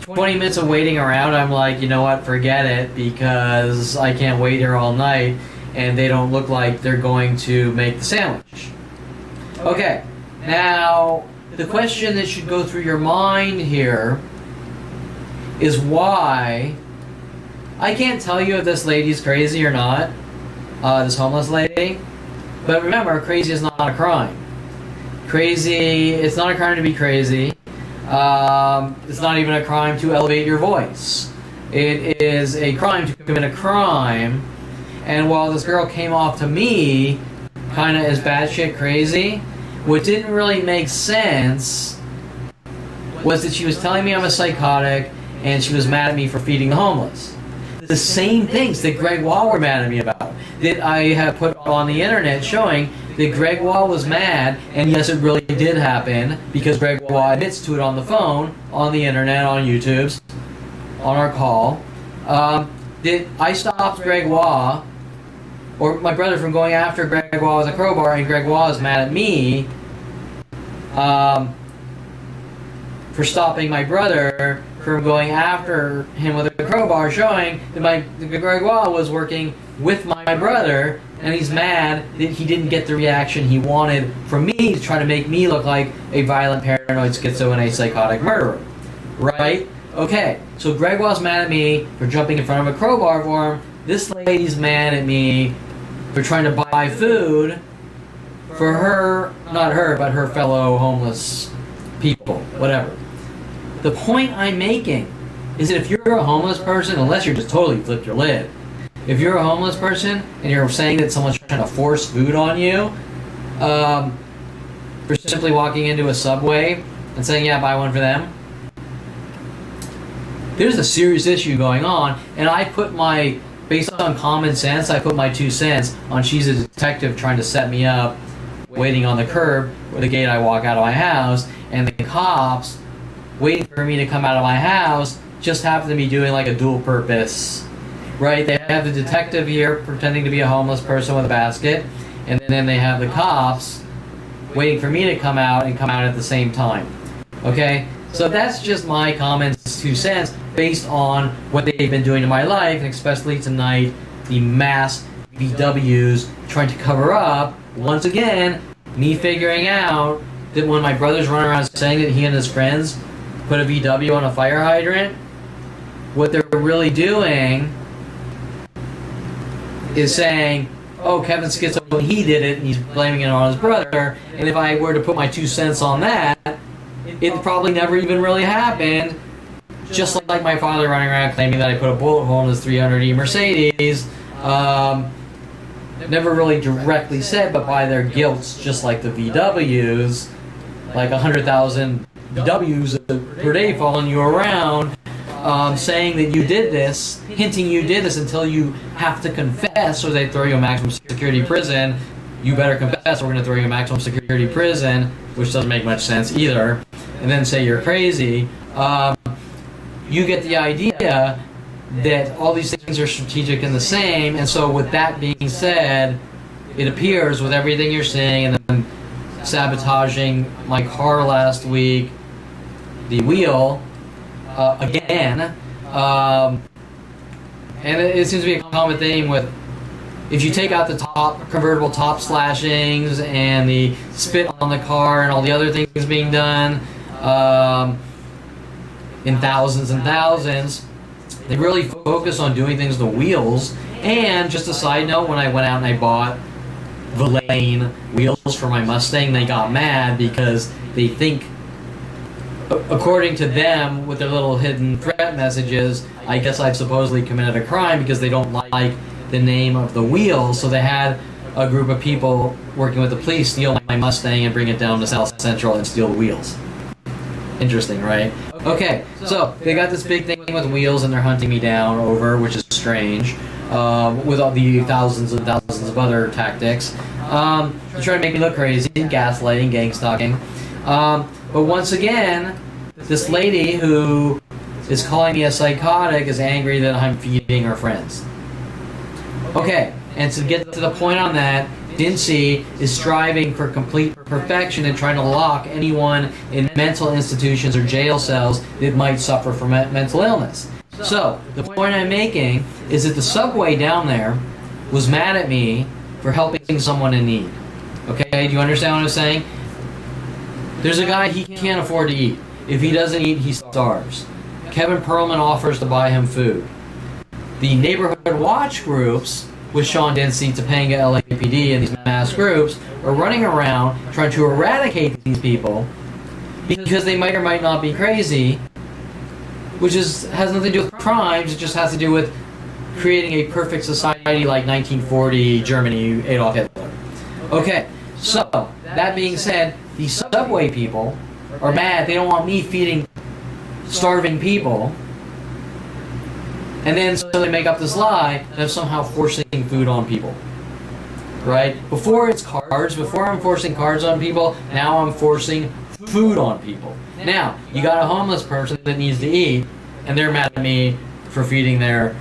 C: 20 minutes of waiting around, I'm like, you know what, forget it, because I can't wait here all night, and they don't look like they're going to make the sandwich. Okay, now, the question that should go through your mind here is why. I can't tell you if this lady's crazy or not, this homeless lady, but remember, crazy is not a crime. It's not a crime to be crazy. It's not even a crime to elevate your voice. It is a crime to commit a crime. And while this girl came off to me kind of as batshit crazy, what didn't really make sense was that she was telling me I'm a psychotic, and she was mad at me for feeding the homeless. The same things that Greg Wall were mad at me about, that I have put on the internet, showing that Greg Wall was mad, and yes, it really did happen, because Greg Wall admits to it on the phone, on the internet, on YouTube's, on our call, that I stopped Greg Wall, or my brother, from going after Greg Wall with a crowbar, and Greg Wall is mad at me for stopping my brother from going after him with a crowbar, showing that Greg Wall was working with my brother, and he's mad that he didn't get the reaction he wanted from me to try to make me look like a violent, paranoid, schizo, and a psychotic murderer. Right? Okay, so Greg Wall's mad at me for jumping in front of a crowbar for him. This lady's mad at me for trying to buy food for her, not her, but her fellow homeless people, whatever. The point I'm making is that if you're a homeless person, unless you're just totally flipped your lid, if you're a homeless person and you're saying that someone's trying to force food on you, for simply walking into a Subway and saying, yeah, buy one for them, there's a serious issue going on. And I put based on common sense, I put my 2 cents on she's a detective trying to set me up, waiting on the curb or the gate I walk out of my house, and the cops waiting for me to come out of my house just happen to be doing like a dual purpose, right? They have the detective here pretending to be a homeless person with a basket, and then they have the cops waiting for me to come out and come out at the same time. Okay? So that's just my comments, 2 cents, based on what they've been doing in my life, and especially tonight, the mass VWs trying to cover up, once again, me figuring out that when my brother's running around saying that he and his friends put a VW on a fire hydrant, what they're really doing is saying, oh, Kevin Schizo, he did it, and he's blaming it on his brother, and if I were to put my 2 cents on that, it probably never even really happened, just like my father running around claiming that I put a bullet hole in his 300E Mercedes. Never really directly said, but by their guilts, just like the VWs, like 100,000 VWs per day following you around, saying that you did this, hinting you did this until you have to confess, or they throw you in maximum security prison. You better confess, or we're going to throw you in maximum security prison, which doesn't make much sense either, and then say you're crazy. You get the idea that all these things are strategic and the same, and so with that being said, it appears with everything you're saying, and then sabotaging my car last week, the wheel, again, And it seems to be a common theme with, if you take out the top convertible top slashings and the spit on the car and all the other things being done in thousands and thousands, they really focus on doing things to wheels. And just a side note, when I went out and I bought Villain wheels for my Mustang, they got mad because they think, according to them, with their little hidden threat messages, I guess I've supposedly committed a crime because they don't like the name of the wheels. So they had a group of people working with the police steal my Mustang and bring it down to South Central and steal the wheels. Interesting, right? Okay, so they got this big thing with wheels and they're hunting me down over, which is strange, with all the thousands and thousands of other tactics. They're trying to make me look crazy, gaslighting, gang stalking. But once again, this lady who is calling me a psychotic is angry that I'm feeding her friends. Okay, and to get to the point on that, Dincy is striving for complete perfection and trying to lock anyone in mental institutions or jail cells that might suffer from mental illness. So, the point I'm making is that the subway down there was mad at me for helping someone in need. Okay, do you understand what I'm saying? There's a guy, he can't afford to eat. If he doesn't eat, he starves. Kevin Perlman offers to buy him food. The neighborhood watch groups with Sean Dincy, Topanga, LAPD, and these mass groups are running around trying to eradicate these people because they might or might not be crazy, which has nothing to do with crimes. It just has to do with creating a perfect society like 1940 Germany, Adolf Hitler. Okay, so that being said, these subway people are mad. They don't want me feeding starving people. And then so they make up this lie that I'm somehow forcing food on people. Right? Before it's cards, before I'm forcing cards on people, now I'm forcing food on people. Now, you got a homeless person that needs to eat, and they're mad at me for feeding their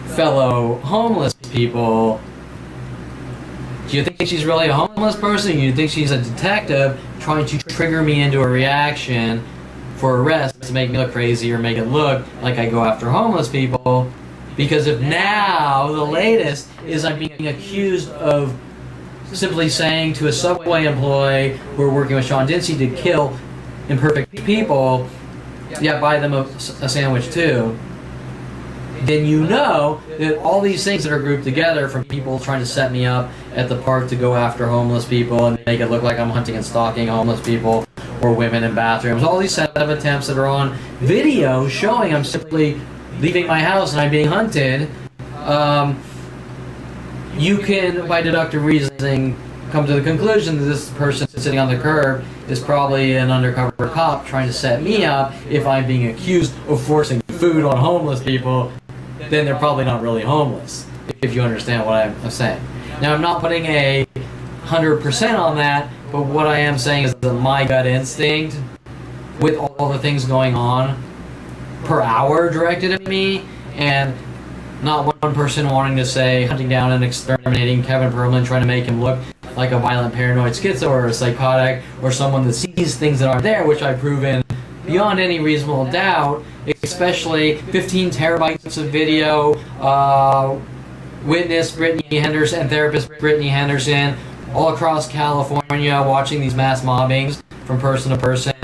C: fellow homeless people. Do you think she's really a homeless person? Do you think she's a detective trying to trigger me into a reaction for arrest to make me look crazy or make it look like I go after homeless people? Because if now the latest is I'm being accused of simply saying to a subway employee who are working with Sean Dincy to kill imperfect people, yeah, buy them a sandwich too, then you know that all these things that are grouped together from people trying to set me up at the park to go after homeless people and make it look like I'm hunting and stalking homeless people or women in bathrooms, all these set of attempts that are on video showing I'm simply leaving my house and I'm being hunted, you can, by deductive reasoning, come to the conclusion that this person sitting on the curb is probably an undercover cop trying to set me up. If I'm being accused of forcing food on homeless people, then they're probably not really homeless, if you understand what I'm saying. Now, I'm not putting a 100% on that, but what I am saying is that my gut instinct, with all the things going on per hour directed at me, and not one person wanting to say hunting down and exterminating Kevin Perlman, trying to make him look like a violent paranoid schizo or a psychotic or someone that sees things that aren't there, which I've proven beyond any reasonable doubt, especially 15 terabytes of video, witness Brittany Henderson and therapist Brittany Henderson all across California watching these mass mobbings from person to person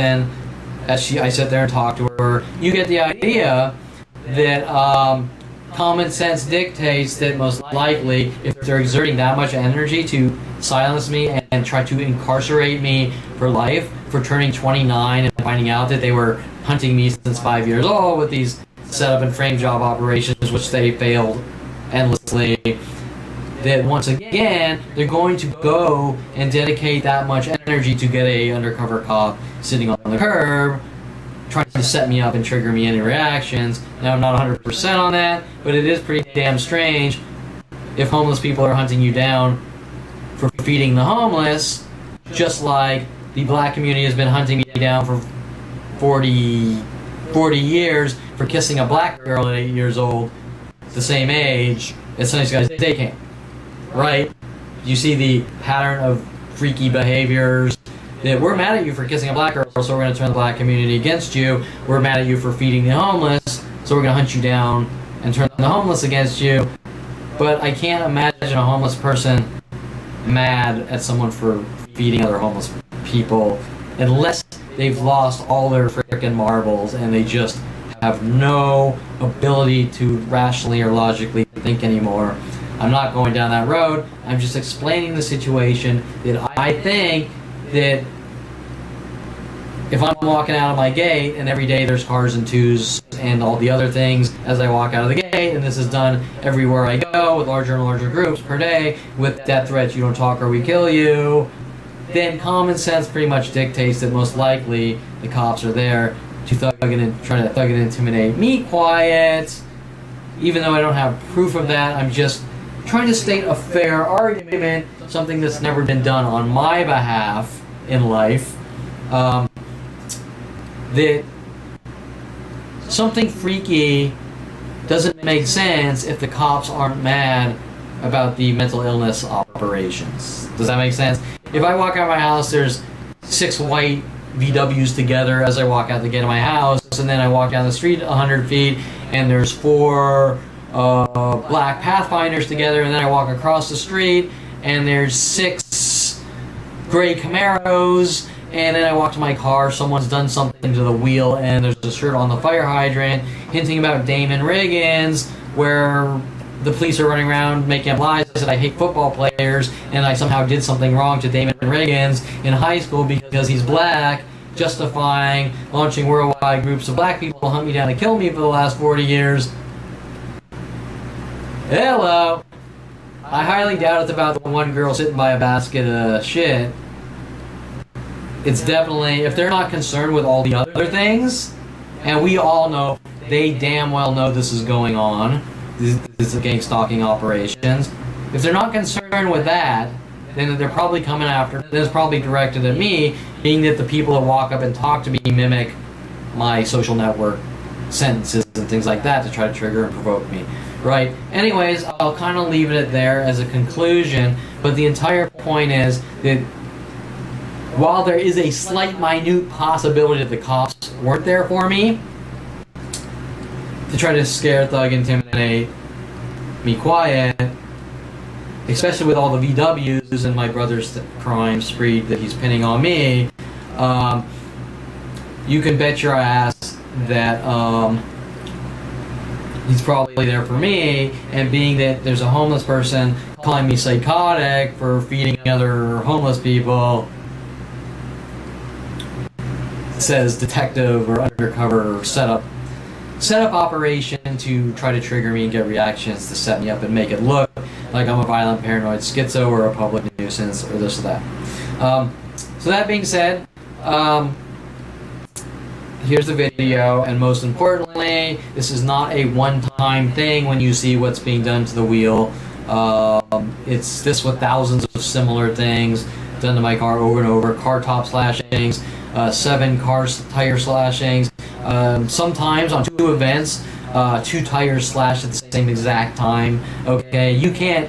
C: as I sit there and talk to her. You get the idea that common sense dictates that most likely, if they're exerting that much energy to silence me and try to incarcerate me for life for turning 29 and finding out that they were hunting me since 5 years old with these setup and frame job operations, which they failed endlessly, that once again, they're going to go and dedicate that much energy to get a undercover cop sitting on the curb trying to set me up and trigger me into reactions. Now, I'm not 100% on that, but it is pretty damn strange if homeless people are hunting you down for feeding the homeless, just like the black community has been hunting me down for 40 years for kissing a black girl at 8 years old, the same age as Sunny Skies Day Camp. Right? You see the pattern of freaky behaviors that we're mad at you for kissing a black girl, so we're going to turn the black community against you. We're mad at you for feeding the homeless, so we're going to hunt you down and turn the homeless against you. But I can't imagine a homeless person mad at someone for feeding other homeless people unless they've lost all their frickin' marbles and they just have no ability to rationally or logically think anymore. I'm not going down that road. I'm just explaining the situation that I think that if I'm walking out of my gate and every day there's cars and twos and all the other things as I walk out of the gate, and this is done everywhere I go with larger and larger groups per day with death threats, you don't talk or we kill you, then common sense pretty much dictates that most likely the cops are there to try to thug and intimidate me quiet. Even though I don't have proof of that, I'm just trying to state a fair argument, something that's never been done on my behalf in life. That something freaky doesn't make sense if the cops aren't mad about the mental illness operations. Does that make sense? If I walk out of my house, there's 6 white VWs together as I walk out the gate of my house, and then I walk down the street 100 feet, and there's 4 black Pathfinders together, and then I walk across the street, and there's 6 gray Camaros, and then I walk to my car, someone's done something to the wheel, and there's a shirt on the fire hydrant hinting about Damon Riggins, where the police are running around making up lies that I hate football players, and I somehow did something wrong to Damon Riggins in high school because he's black, justifying launching worldwide groups of black people to hunt me down and kill me for the last 40 years. Hello! I highly doubt it's about the one girl sitting by a basket of shit. It's definitely, if they're not concerned with all the other things, and we all know, they damn well know this is going on, this is gang stalking operations. If they're not concerned with that, then they're probably coming after, then it's probably directed at me, being that the people that walk up and talk to me mimic my social network sentences and things like that to try to trigger and provoke me. Right? Anyways, I'll kind of leave it there as a conclusion, but the entire point is that while there is a slight, minute possibility that the cops weren't there for me to try to scare, thug, intimidate me quiet, especially with all the VWs and my brother's crime spree that he's pinning on me, you can bet your ass that he's probably there for me, and being that there's a homeless person calling me psychotic for feeding other homeless people, says detective or undercover setup operation to try to trigger me and get reactions to set me up and make it look like I'm a violent paranoid schizo or a public nuisance or this or that. So that being said, here's the video, and most importantly, this is not a one-time thing when you see what's being done to the wheel. It's this with thousands of similar things done to my car over and over. Car top slashings, 7 car tire slashings, sometimes on 2 events, 2 tires slashed at the same exact time. Okay, you can't,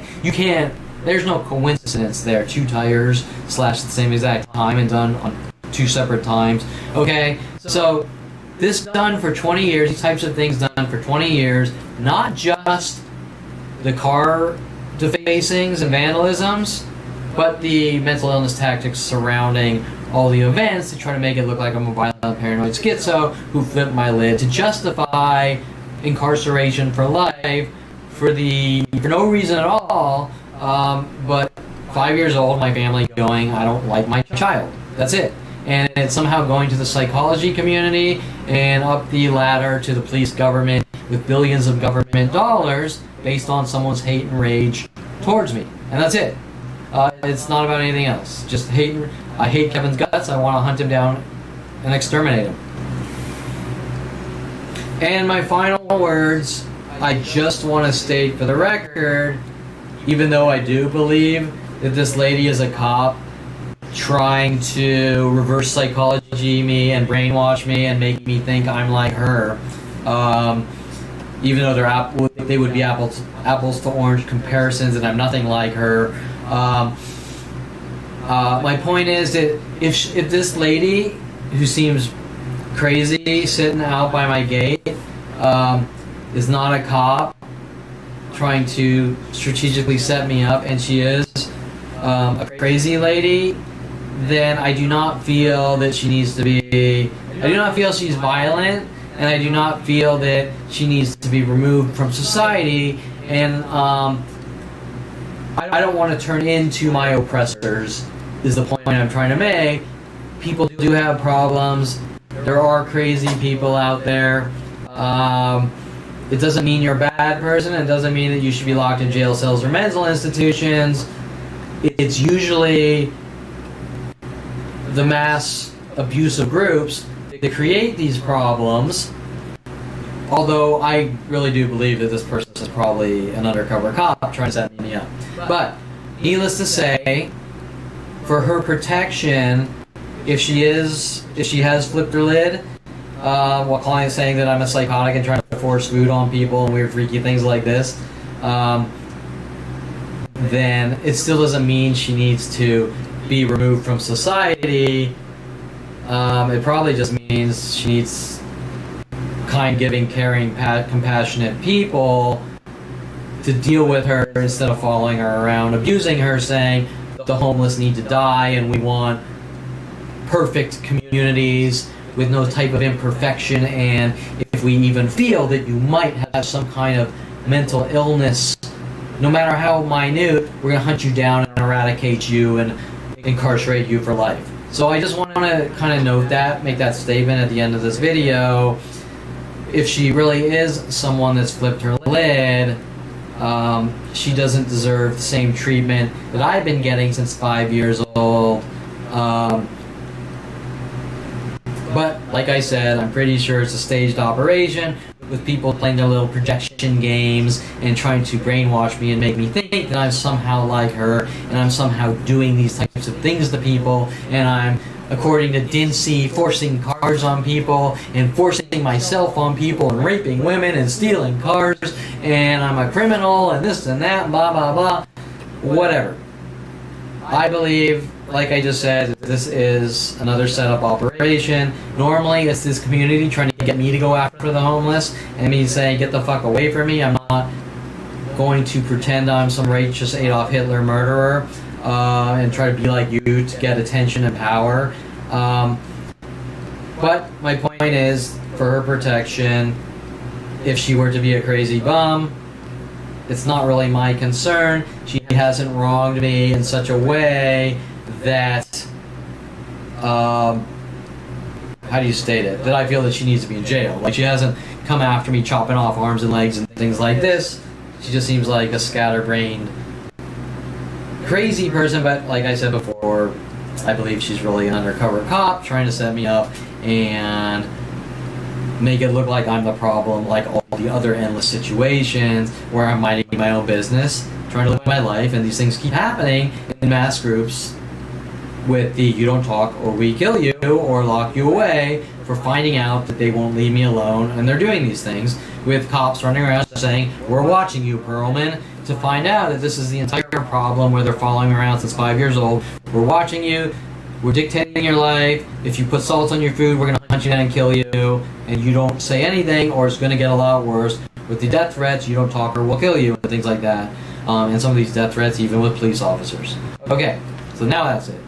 C: there's no coincidence there. 2 tires slashed at the same exact time and done on 2 separate times. Okay, so this done for 20 years, these types of things done for 20 years, not just the car defacings and vandalisms, but the mental illness tactics surrounding all the events to try to make it look like I'm a violent paranoid schizo who flipped my lid to justify incarceration for life for no reason at all, but 5 years old, my family going, I don't like my child. That's it. And it's somehow going to the psychology community and up the ladder to the police government with billions of government dollars based on someone's hate and rage towards me. And that's it. It's not about anything else. Just hate. I hate Kevin's guts. I want to hunt him down and exterminate him. And my final words, I just want to state for the record, even though I do believe that this lady is a cop trying to reverse psychology me and brainwash me and make me think I'm like her, even though they would be apples to orange comparisons and I'm nothing like her. My point is that if this lady, who seems crazy, sitting out by my gate, is not a cop trying to strategically set me up, and she is a crazy lady, then I do not feel that she needs to be. I do not feel she's violent, and I do not feel that she needs to be removed from society. And I don't want to turn into my oppressors, is the point I'm trying to make. People do have problems. There are crazy people out there. It doesn't mean you're a bad person. It doesn't mean that you should be locked in jail cells or mental institutions. It's usually the mass abusive groups that create these problems. Although I really do believe that this person is probably an undercover cop trying to set me up. But needless to say, for her protection, if she has flipped her lid, while calling saying that I'm a psychotic and trying to force food on people and weird freaky things like this, then it still doesn't mean she needs to be removed from society. It probably just means she needs kind, giving, caring, compassionate people to deal with her instead of following her around, abusing her, saying the homeless need to die and we want perfect communities with no type of imperfection, and if we even feel that you might have some kind of mental illness, no matter how minute, we're going to hunt you down and eradicate you and incarcerate you for life. So I just want to kind of note that, make that statement at the end of this video. If she really is someone that's flipped her lid, she doesn't deserve the same treatment that I've been getting since 5 years old. But like I said, I'm pretty sure it's a staged operation with people playing their little projection games and trying to brainwash me and make me think that I'm somehow like her and I'm somehow doing these types of things to people, and I'm, according to Dincy, forcing cars on people and forcing myself on people and raping women and stealing cars, and I'm a criminal and this and that, blah blah blah, whatever. I believe, like I just said, this is another setup operation. Normally it's this community trying to get me to go after the homeless and me saying get the fuck away from me. I'm not going to pretend I'm some righteous Adolf Hitler murderer and try to be like you to get attention and power. But my point is, for her protection, if she were to be a crazy bum, it's not really my concern. She hasn't wronged me in such a way that, how do you state it? That I feel that she needs to be in jail. Like, she hasn't come after me chopping off arms and legs and things like this. She just seems like a scatterbrained, crazy person, but like I said before, I believe she's really an undercover cop trying to set me up and make it look like I'm the problem, like all the other endless situations where I'm minding my own business, trying to live my life, and these things keep happening in mass groups with the you don't talk or we kill you or lock you away for finding out that they won't leave me alone, and they're doing these things with cops running around saying, we're watching you, Perlman, to find out that this is the entire problem where they're following me around since 5 years old. We're watching you. We're dictating your life. If you put salt on your food, we're going to hunt you down and kill you. And you don't say anything, or it's going to get a lot worse. With the death threats, you don't talk or we'll kill you, and things like that. And some of these death threats even with police officers. Okay, so now that's it.